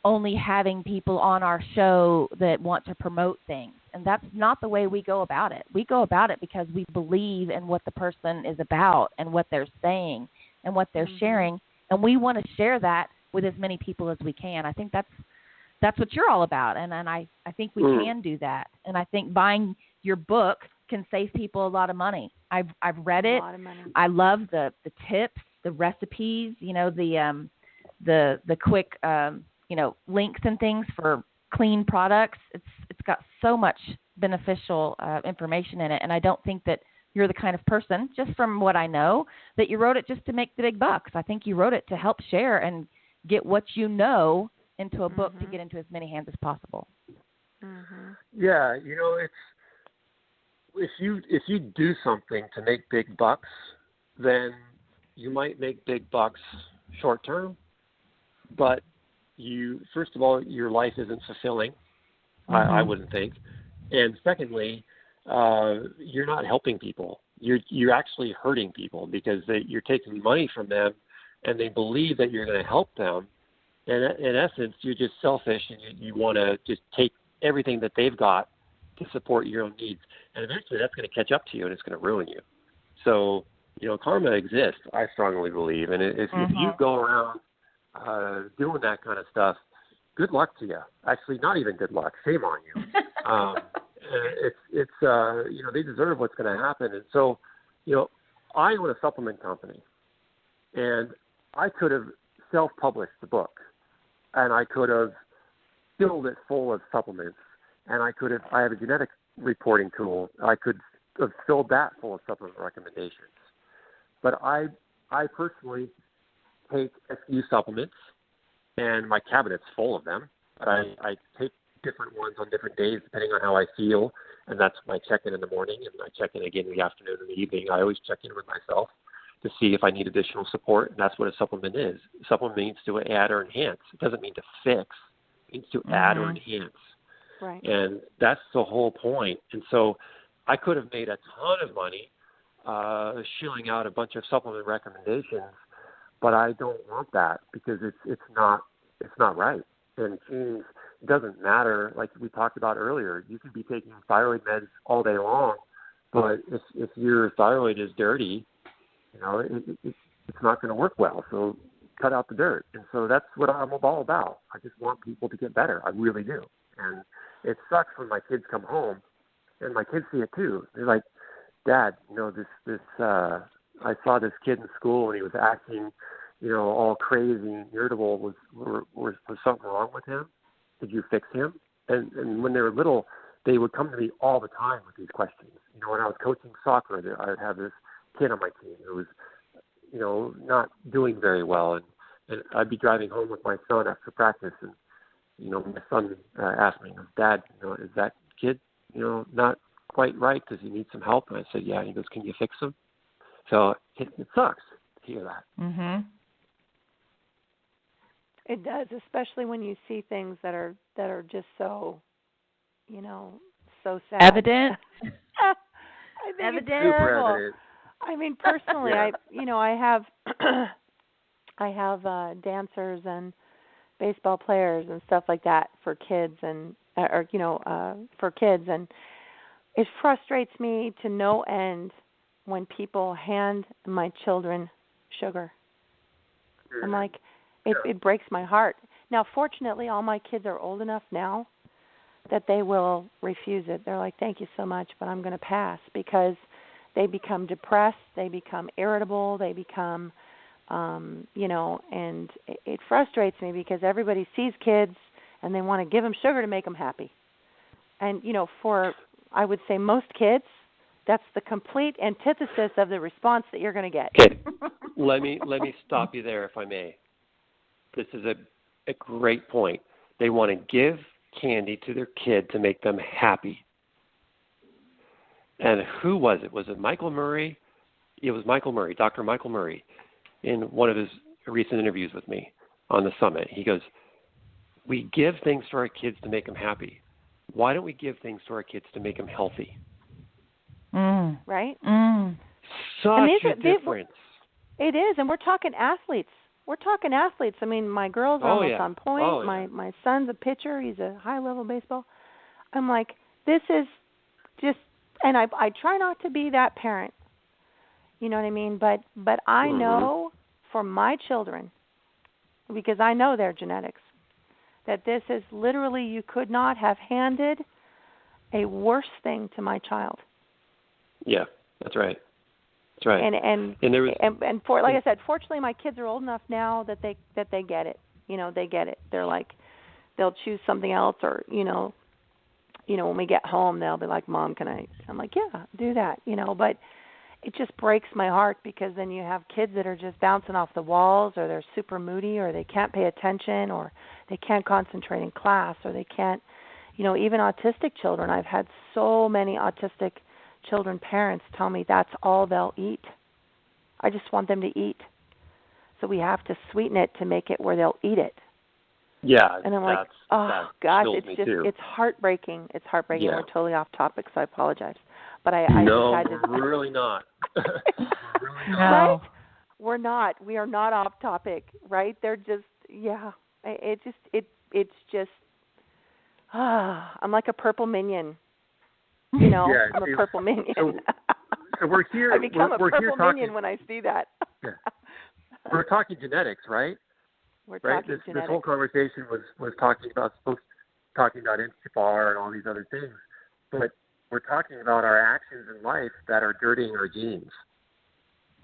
Speaker 1: only having people on our show that want to promote things. And that's not the way we go about it. We go about it because we believe in what the person is about and what they're saying and what they're sharing. And we want to share that with as many people as we can. I think that's what you're all about. And I think we can do that. And I think buying your book can save people a lot of money. I've read it. A lot of money. I love the tips, the recipes, the quick links and things for clean products. It's got so much beneficial information in it, and I don't think that you're the kind of person, just from what I know, that you wrote it just to make the big bucks. I think you wrote it to help share and get what you know into a book to get into as many hands as possible.
Speaker 3: Yeah, it's if you do something to make big bucks, then you might make big bucks short term, but first of all, your life isn't fulfilling. I wouldn't think. And secondly, you're not helping people. You're actually hurting people, because you're taking money from them, and they believe that you're going to help them. And in essence, you're just selfish, and you want to just take everything that they've got to support your own needs. And eventually that's going to catch up to you, and it's going to ruin you. So, karma exists, I strongly believe. And if you go around doing that kind of stuff, good luck to you. Actually, not even good luck. Shame on you. They deserve what's going to happen. And so, I own a supplement company, and I could have self-published the book, and I could have filled it full of supplements, and I have a genetic reporting tool. I could have filled that full of supplement recommendations. But I personally take a few supplements, and my cabinet's full of them. But I take different ones on different days depending on how I feel, and that's my check-in in the morning, and I check in again in the afternoon and the evening. I always check in with myself to see if I need additional support, and that's what a supplement is. A supplement means to add or enhance. It doesn't mean to fix. It means to add or enhance.
Speaker 2: Right.
Speaker 3: And that's the whole point. And so I could have made a ton of money shilling out a bunch of supplement recommendations, but I don't want that because it's not right. And genes, it doesn't matter. Like we talked about earlier, you could be taking thyroid meds all day long, but if your thyroid is dirty, it's not going to work well. So cut out the dirt. And so that's what I'm all about. I just want people to get better. I really do. And it sucks when my kids come home, and my kids see it too. They're like, Dad, I saw this kid in school and he was acting, all crazy and irritable. Was something wrong with him? Did you fix him? And when they were little, they would come to me all the time with these questions. When I was coaching soccer, I would have this kid on my team who was, not doing very well, and I'd be driving home with my son after practice, and my son asked me, Dad, is that kid, not quite right? Does he need some help? And I said, yeah. And he goes, can you fix him? So it sucks to hear that.
Speaker 1: Mm-hmm.
Speaker 2: It does, especially when you see things that are just so, so sad.
Speaker 1: Evident.
Speaker 2: I think
Speaker 1: Evident.
Speaker 2: it's
Speaker 3: Super
Speaker 2: terrible.
Speaker 3: evident.
Speaker 2: I mean, personally,
Speaker 3: Yeah.
Speaker 2: I have dancers and baseball players and stuff like that for kids, and for kids, and it frustrates me to no end when people hand my children sugar. I'm like, it breaks my heart. Now, fortunately, all my kids are old enough now that they will refuse it. They're like, thank you so much, but I'm going to pass, because they become depressed, they become irritable, they become, and it frustrates me because everybody sees kids and they want to give them sugar to make them happy. And, for, I would say, most kids, that's the complete antithesis of the response that you're going to get.
Speaker 3: Okay. Let me stop you there, if I may. This is a great point. They want to give candy to their kid to make them happy. And who was it? Was it Michael Murray? It was Michael Murray, Dr. Michael Murray, in one of his recent interviews with me on the summit. He goes, we give things to our kids to make them happy. Why don't we give things to our kids to make them healthy?
Speaker 2: Right?
Speaker 3: Such a difference.
Speaker 2: It is, and we're talking athletes. I mean, my girls are almost on point. My son's a pitcher. He's a high-level baseball. I'm like, this is just, and I try not to be that parent. You know what I mean? But I know for my children, because I know their genetics, that this is literally, you could not have handed a worse thing to my child.
Speaker 3: Yeah, that's right. That's right.
Speaker 2: And for, like I said, fortunately my kids are old enough now that they get it. They get it. They're like, they'll choose something else, or when we get home they'll be like, Mom, can I? I'm like, yeah, do that. But it just breaks my heart, because then you have kids that are just bouncing off the walls, or they're super moody, or they can't pay attention, or they can't concentrate in class, or they can't, even autistic children. I've had so many autistic children parents tell me that's all they'll eat. I just want them to eat. So we have to sweeten it to make it where they'll eat it.
Speaker 3: Yeah.
Speaker 2: And I'm like, oh gosh, it's heartbreaking. It's heartbreaking.
Speaker 3: Yeah.
Speaker 2: We're totally off topic, so I apologize. But I
Speaker 3: no,
Speaker 2: just had to.
Speaker 3: we're really not.
Speaker 1: No.
Speaker 2: Right? We're not. We are not off topic, right? They're just, it's just, I'm like a purple minion. I'm a purple minion.
Speaker 3: So we're here.
Speaker 2: I become
Speaker 3: we're
Speaker 2: a purple
Speaker 3: here talking,
Speaker 2: minion when I see that.
Speaker 3: Yeah. We're talking genetics, right?
Speaker 2: We're
Speaker 3: right?
Speaker 2: talking genetics.
Speaker 3: This whole conversation was talking about MTHFR and all these other things, but we're talking about our actions in life that are dirtying our genes.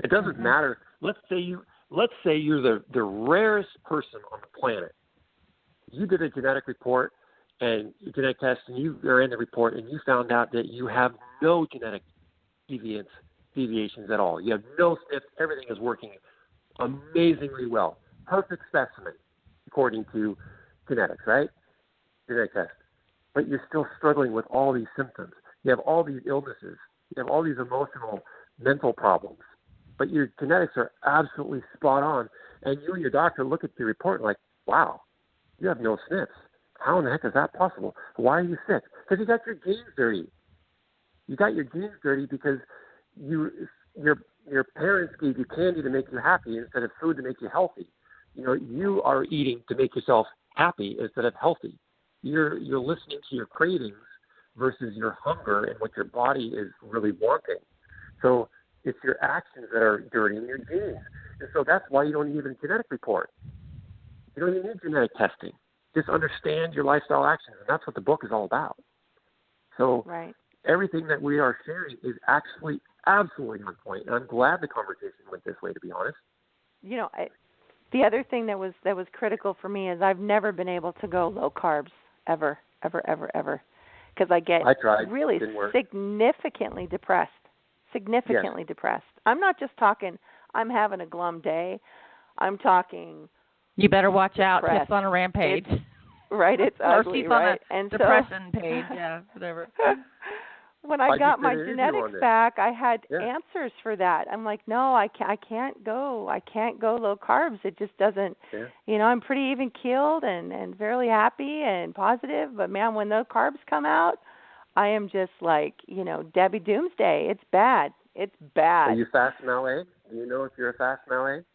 Speaker 3: It doesn't matter. Let's say you're the rarest person on the planet. You did a genetic report and genetic test, and you are in the report, and you found out that you have no genetic deviations at all. You have no SNPs. Everything is working amazingly well. Perfect specimen, according to genetics, right? Genetic test. but you're still struggling with all these symptoms. You have all these illnesses. You have all these emotional, mental problems. But your genetics are absolutely spot on. And you and your doctor look at your report like, wow, you have no SNPs. How in the heck is that possible? Why are you sick? Because you got your genes dirty. You got your genes dirty because your parents gave you candy to make you happy instead of food to make you healthy. You are eating to make yourself happy instead of healthy. You're listening to your cravings versus your hunger and what your body is really wanting. So it's your actions that are dirty in your genes. And so that's why you don't need a genetic report. You don't even need genetic testing. Just understand your lifestyle actions, and that's what the book is all about. So everything that we are sharing is actually absolutely on point, and I'm glad the conversation went this way, to be honest.
Speaker 2: The other thing that was critical for me is I've never been able to go low carbs ever, because I get really significantly depressed. Depressed. I'm not just talking I'm having a glum day. I'm talking
Speaker 1: you better watch out. Tiff's on a rampage.
Speaker 2: It's ugly,
Speaker 1: or she's on a depression page, whatever.
Speaker 2: When I got my genetics back, I had answers for that. I'm like, no, I can't go low carbs. It just doesn't, I'm pretty even keeled and fairly happy and positive. But man, when those carbs come out, I am just like, Debbie Doomsday. It's bad. It's bad.
Speaker 3: Are you fast MLA? Do you know if you're a fast MLA?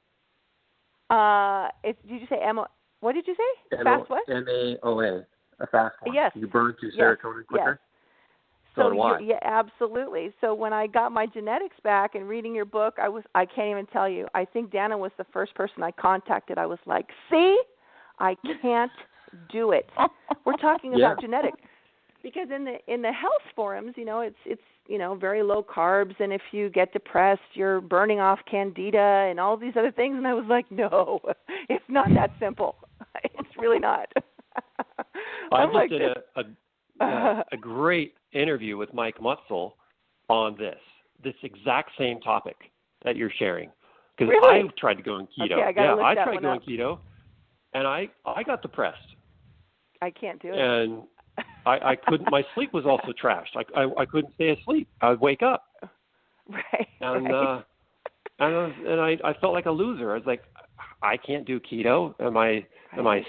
Speaker 2: Did you say what did you say?
Speaker 3: Fast what? MAOA, a fast one.
Speaker 2: Yes.
Speaker 3: You burn through serotonin quicker?
Speaker 2: Yes. So yeah, absolutely. So when I got my genetics back and reading your book, I can't even tell you. I think Danna was the first person I contacted. I was like, see, I can't do it. We're talking about genetics. Because in the health forums, it's very low carbs, and if you get depressed, you're burning off candida and all these other things. And I was like, no, it's not that simple. It's really not.
Speaker 3: I just did a great interview with Mike Mutzel on this exact same topic that you're sharing. Because I tried to go on keto.
Speaker 2: Okay, I tried going
Speaker 3: keto, and I got depressed.
Speaker 2: I can't do it.
Speaker 3: And I couldn't. My sleep was also trashed. I couldn't stay asleep. I would wake up. And I felt like a loser. I was like, I can't do keto. Am I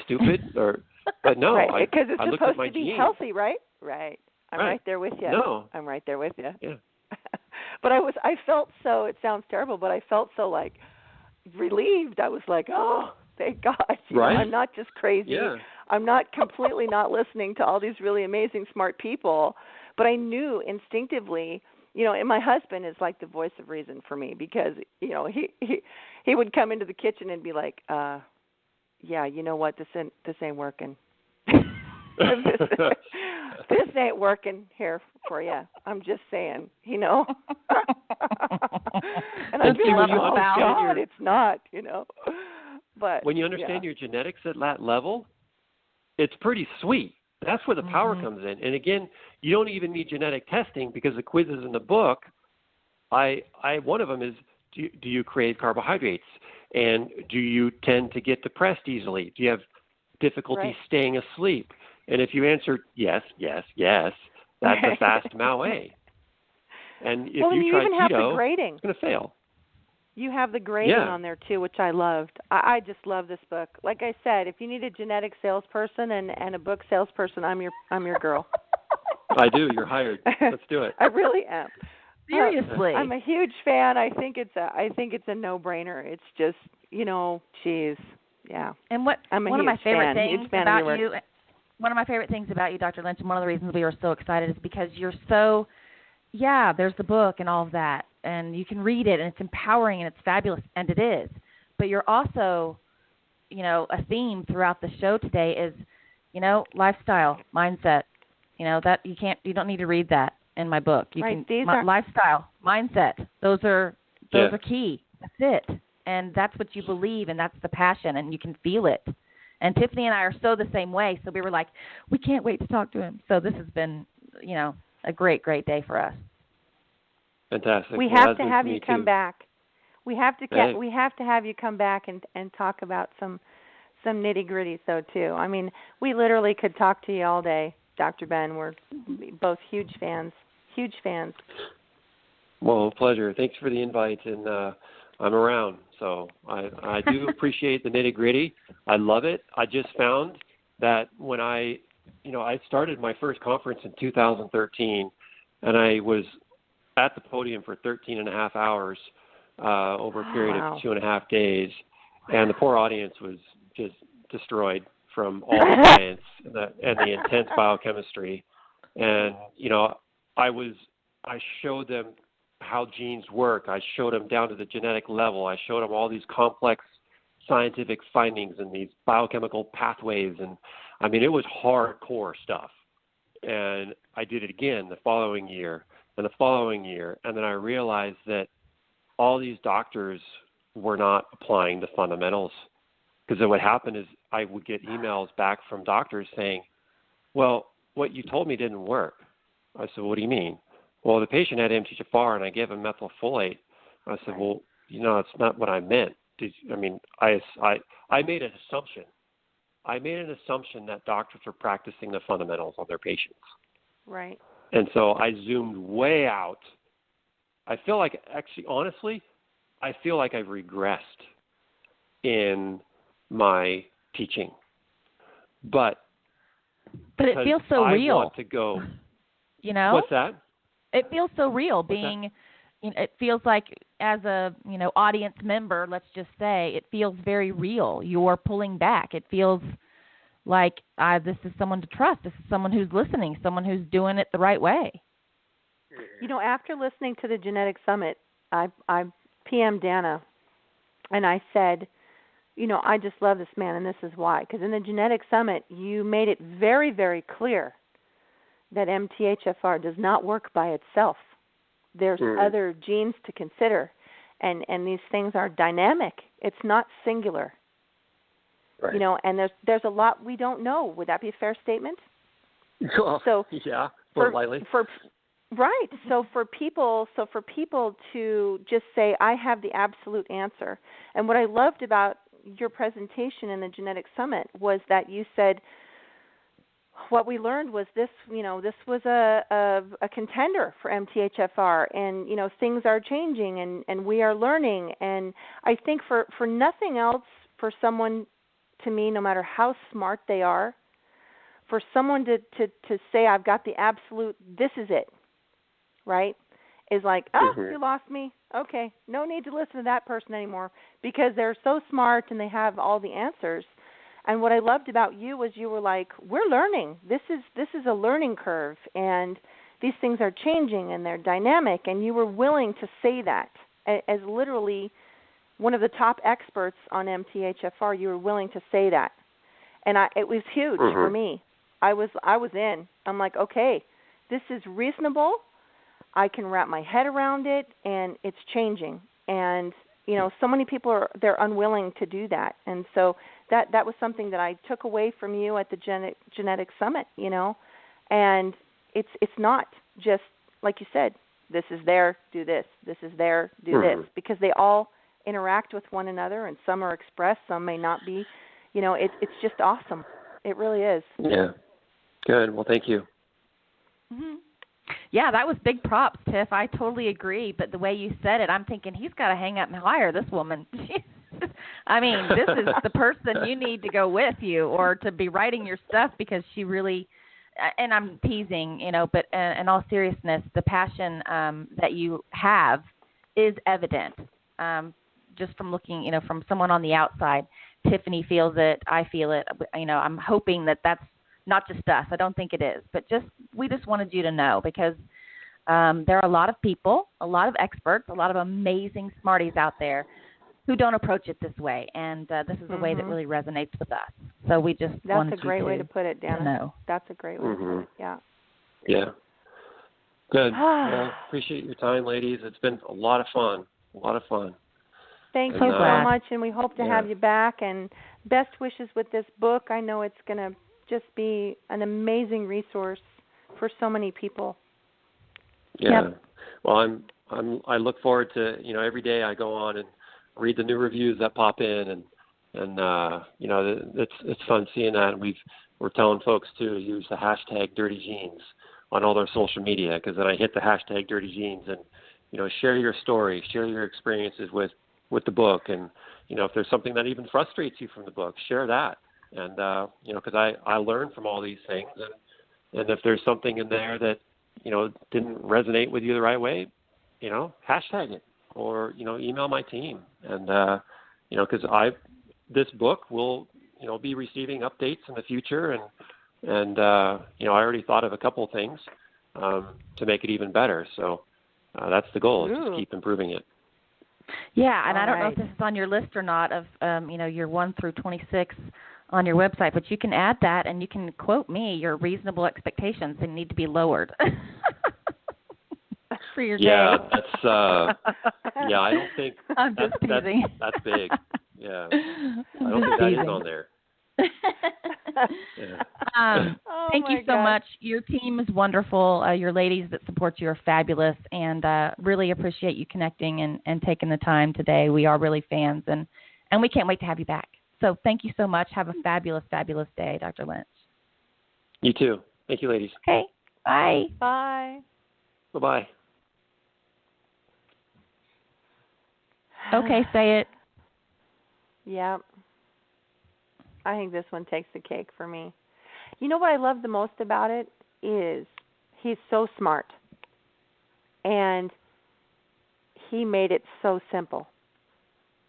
Speaker 3: stupid? But no,
Speaker 2: because it's
Speaker 3: I looked at my
Speaker 2: supposed to be
Speaker 3: genes.
Speaker 2: healthy, right? I'm right there with you.
Speaker 3: No,
Speaker 2: I'm right there with you.
Speaker 3: Yeah.
Speaker 2: But I felt so. It sounds terrible, but I felt so like relieved. I was like, oh, thank God. I'm not just crazy.
Speaker 3: Yeah.
Speaker 2: I'm not completely not listening to all these really amazing, smart people. But I knew instinctively, and my husband is like the voice of reason for me because, he would come into the kitchen and be like, yeah, you know what, this ain't working. This ain't working here for you. I'm just saying, And I'd be like, oh, God, it's not, But
Speaker 3: when you understand your genetics at that level, it's pretty sweet. That's where the power comes in. And again, you don't even need genetic testing because the quizzes in the book, one of them is, do you crave carbohydrates? And do you tend to get depressed easily? Do you have difficulty staying asleep? And if you answer yes, that's a fast MAOA. And if you try keto, it's going to fail.
Speaker 2: You have the grading on there, too, which I loved. I just love this book. Like I said, if you need a genetic salesperson and a book salesperson, I'm your girl.
Speaker 3: I do. You're hired. Let's do it.
Speaker 2: I really am.
Speaker 1: Seriously.
Speaker 2: I'm a huge fan. I think it's a no-brainer. It's just, geez, yeah.
Speaker 1: And one of my favorite things about you, Dr. Lynch, and one of the reasons we were so excited is because you're so, there's the book and all of that. And you can read it, and it's empowering, and it's fabulous, and it is. But you're also, a theme throughout the show today is, lifestyle, mindset. That you don't need to read that in my book. Lifestyle, mindset. Those are key. That's it. And that's what you believe, and that's the passion, and you can feel it. And Tiffany and I are so the same way. So we were like, we can't wait to talk to him. So this has been, a great, great day for us.
Speaker 3: Fantastic.
Speaker 2: We have to have you come back. We have to have you come back and talk about some nitty-gritty though too. I mean, we literally could talk to you all day. Dr. Ben. We're both huge fans. Huge fans.
Speaker 3: Well, pleasure. Thanks for the invite, and I'm around. So I do appreciate the nitty-gritty. I love it. I just found that when I started my first conference in 2013, and I was at the podium for 13 and a half hours over a period of 2.5 days, and the poor audience was just destroyed from all the science and the intense biochemistry. And, I showed them how genes work. I showed them down to the genetic level. I showed them all these complex scientific findings and these biochemical pathways. And, it was hardcore stuff. And I did it again the following year and the following year. And then I realized that all these doctors were not applying the fundamentals. Because then what happened is I would get emails back from doctors saying, well, what you told me didn't work. I said, what do you mean? Well, the patient had MTHFR, and I gave him methylfolate. I said, well, it's not what I meant. I made an assumption. I made an assumption that doctors were practicing the fundamentals on their patients.
Speaker 2: Right.
Speaker 3: And so I zoomed way out. I feel like, actually, honestly, I feel like I've regressed in my teaching. But
Speaker 1: it feels so real.
Speaker 3: I want to go. What's that?
Speaker 1: It feels so real. It feels like as a audience member, let's just say, it feels very real. You're pulling back. It feels like this is someone to trust. This is someone who's listening, someone who's doing it the right way.
Speaker 2: After listening to the Genetic Summit, I PM'd Danna, and I said, I just love this man, and this is why. Because in the Genetic Summit, you made it very, very clear that MTHFR does not work by itself. There's other genes to consider, and these things are dynamic. It's not singular.
Speaker 3: Right.
Speaker 2: And there's a lot we don't know. Would that be a fair statement?
Speaker 3: Yeah, lightly.
Speaker 2: Right. So for people to just say, I have the absolute answer. And what I loved about your presentation in the Genetic Summit was that you said, what we learned was this was a contender for MTHFR, and things are changing, and we are learning. And I think for nothing else, for someone, to me, no matter how smart they are, for someone to say, I've got the absolute, this is it, right, is like, you lost me. Okay, no need to listen to that person anymore because they're so smart and they have all the answers. And what I loved about you was you were like, we're learning. This is a learning curve, and these things are changing and they're dynamic. And you were willing to say that as literally one of the top experts on MTHFR. You were willing to say that, and it was huge for me. I was in. I'm like, okay, this is reasonable. I can wrap my head around it, and it's changing. And so many people they're unwilling to do that, and so that was something that I took away from you at the Genetic Summit, and it's not just like you said, this is there, do this, this is there, do this, because they all interact with one another, and some are expressed, some may not be. It's just awesome. It really is.
Speaker 3: Yeah. Good. Well, thank you.
Speaker 1: Mm-hmm. Yeah, that was big props, Tiff. I totally agree. But the way you said it, I'm thinking he's got to hang up and hire this woman. This is the person you need to go with you or to be writing your stuff, because she really, and I'm teasing, but in all seriousness, the passion that you have is evident. Just from looking, from someone on the outside. Tiffany feels it. I feel it. I'm hoping that that's not just us. I don't think it is, but we just wanted you to know, because there are a lot of people, a lot of experts, a lot of amazing smarties out there who don't approach it this way, and this is a way that really resonates with us. So we just wanted
Speaker 2: That's a great way to put it, Danna.
Speaker 1: No.
Speaker 2: That's a great way to put it, yeah.
Speaker 3: Yeah. Good. Well, appreciate your time, ladies. It's been a lot of fun.
Speaker 2: Thank you so much, and we hope to have you back, and best wishes with this book. I know it's going to just be an amazing resource for so many people.
Speaker 3: Yeah. Yep. Well, I look forward to, every day I go on and read the new reviews that pop in, And it's fun seeing that. And we're telling folks to use the hashtag Dirty Genes on all their social media, because then I hit the hashtag Dirty Genes and share your story, share your experiences with the book, and if there's something that even frustrates you from the book, share that. And because I learn from all these things, and if there's something in there that didn't resonate with you the right way, hashtag it, or email my team, and because this book will be receiving updates in the future, and I already thought of a couple of things to make it even better. So that's the goal, is just keep improving it.
Speaker 1: Yeah, and I don't know if this is on your list or not of your 1 through 26 on your website, but you can add that, and you can quote me. Your reasonable expectations, they need to be lowered for your day.
Speaker 3: Yeah, that's I don't think
Speaker 1: I'm just teasing.
Speaker 3: That's big. Yeah, I don't think that is on there. Yeah.
Speaker 1: Thank you so much. Your team is wonderful. Your ladies that support you are fabulous, and really appreciate you connecting and taking the time today. We are really fans, and we can't wait to have you back. So thank you so much. Have a fabulous, fabulous day, Dr. Lynch.
Speaker 3: You too. Thank you, ladies.
Speaker 1: Okay. Bye.
Speaker 2: Bye.
Speaker 3: Bye-bye.
Speaker 1: Okay, say it.
Speaker 2: Yeah. I think this one takes the cake for me. You know what I love the most about it is he's so smart, and he made it so simple.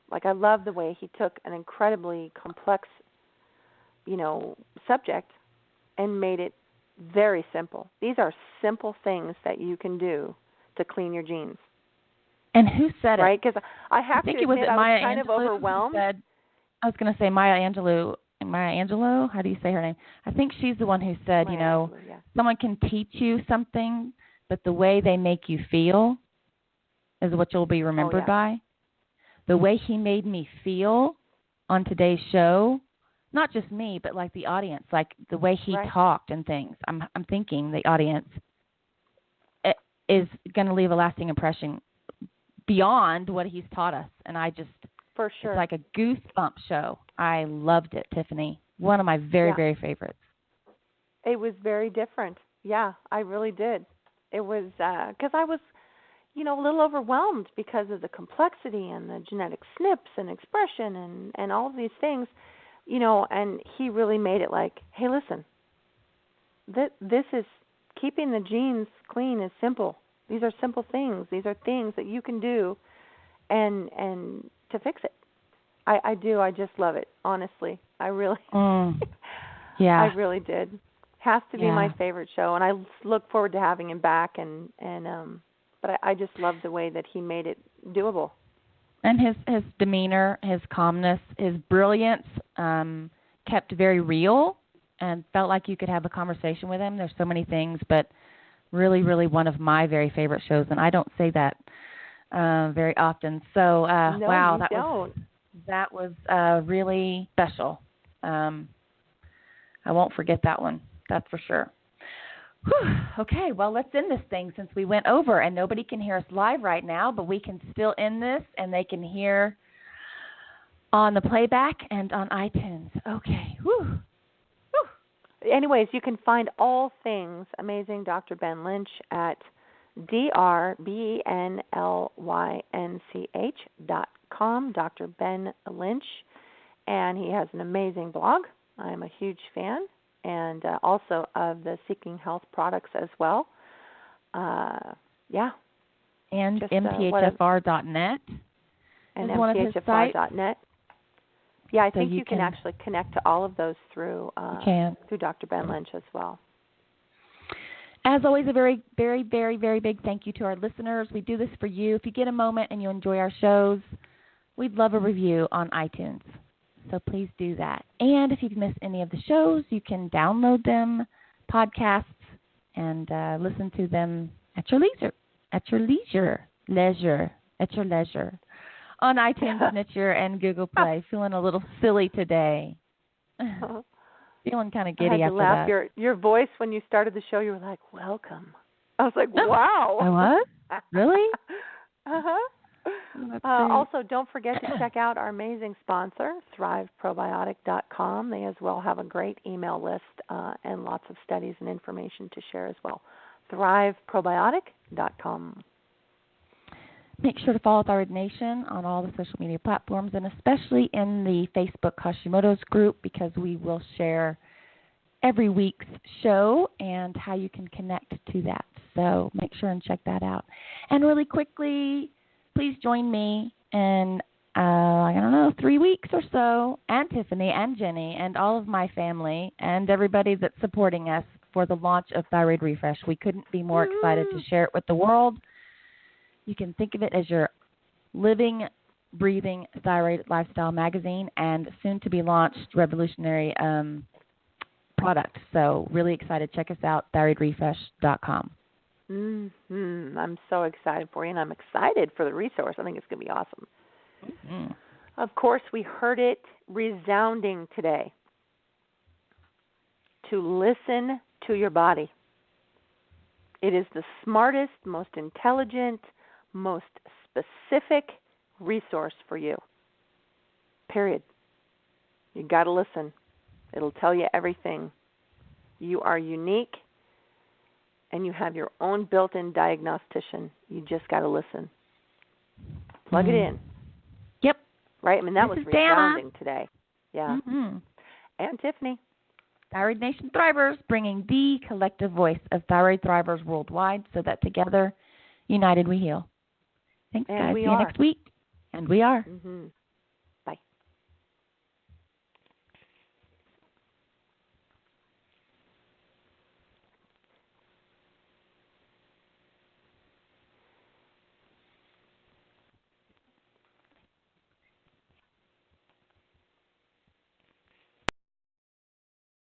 Speaker 2: Like, I love the way he took an incredibly complex, subject and made it very simple. These are simple things that you can do to clean your genes.
Speaker 1: And who said it?
Speaker 2: Right? Because I think it was
Speaker 1: Maya
Speaker 2: kind of overwhelmed.
Speaker 1: I was going to say Maya Angelou. How do you say her name? I think she's the one who said, someone can teach you something, but the way they make you feel is what you'll be remembered by. The way he made me feel on today's show, not just me, but like the audience, like the way he talked and things. I'm thinking the audience is going to leave a lasting impression beyond what he's taught us. And I just,
Speaker 2: for sure,
Speaker 1: it's like a goosebump show. I loved it, Tiffany. One of my very, very favorites.
Speaker 2: It was very different. Yeah, I really did. It was because I was, a little overwhelmed because of the complexity and the genetic SNPs and expression and all of these things, and he really made it like, hey, listen, this is keeping the genes clean is simple. These are simple things. These are things that you can do and to fix it. I do. I just love it, honestly. I really, I really did. Has to be my favorite show, and I look forward to having him back. But I just love the way that he made it doable.
Speaker 1: And his demeanor, his calmness, his brilliance kept very real, and felt like you could have a conversation with him. There's so many things, but really, really one of my very favorite shows, and I don't say that very often. So,
Speaker 2: no,
Speaker 1: wow,
Speaker 2: that
Speaker 1: was really special. I won't forget that one. That's for sure. Whew. Okay, well, let's end this thing since we went over, and nobody can hear us live right now, but we can still end this, and they can hear on the playback and on iTunes. Okay. Whew.
Speaker 2: Anyways, you can find all things Amazing Dr. Ben Lynch at drbenlynch.com, Dr. Ben Lynch, and he has an amazing blog. I'm a huge fan, and also of the Seeking Health products as well. And
Speaker 1: MTHFR.net.
Speaker 2: And MTHFR.net. Yeah, I think you can actually connect to all of those through Dr. Ben Lynch as well.
Speaker 1: As always, a very, very, very, very big thank you to our listeners. We do this for you. If you get a moment and you enjoy our shows, we'd love a review on iTunes. So please do that. And if you've missed any of the shows, you can download them, podcasts, and listen to them at your leisure. On iTunes, Stitcher, and Google Play. Feeling a little silly today. Feeling kind of giddy after that.
Speaker 2: I had to laugh. Your voice when you started the show, you were like, welcome. I was like, wow.
Speaker 1: I was? Really?
Speaker 2: Uh-huh. Also, don't forget to check out our amazing sponsor, ThriveProbiotic.com. They as well have a great email list and lots of studies and information to share as well. ThriveProbiotic.com.
Speaker 1: Make sure to follow Thyroid Nation on all the social media platforms, and especially in the Facebook Hashimoto's group, because we will share every week's show and how you can connect to that. So make sure and check that out. And really quickly, please join me in, 3 weeks or so, and Tiffany and Jenny and all of my family and everybody that's supporting us for the launch of Thyroid Refresh. We couldn't be more excited to share it with the world. You can think of it as your living, breathing thyroid lifestyle magazine and soon to be launched revolutionary product. So really excited. Check us out, thyroidrefresh.com.
Speaker 2: I'm so excited for you, and I'm excited for the resource. I think it's going to be awesome. Mm-hmm. Of course, we heard it resounding today. To listen to your body. It is the smartest, most intelligent, most specific resource for you. Period. You got to listen. It'll tell you everything. You are unique, and you have your own built-in diagnostician. You just got to listen. Plug it in.
Speaker 1: Yep.
Speaker 2: Right? I mean, that was resounding today. Yeah.
Speaker 1: Mm-hmm.
Speaker 2: And Tiffany.
Speaker 1: Thyroid Nation Thrivers, bringing the collective voice of thyroid thrivers worldwide so that together, united, we heal. Thanks, guys. See you next week. And we are.
Speaker 2: Mm-hmm.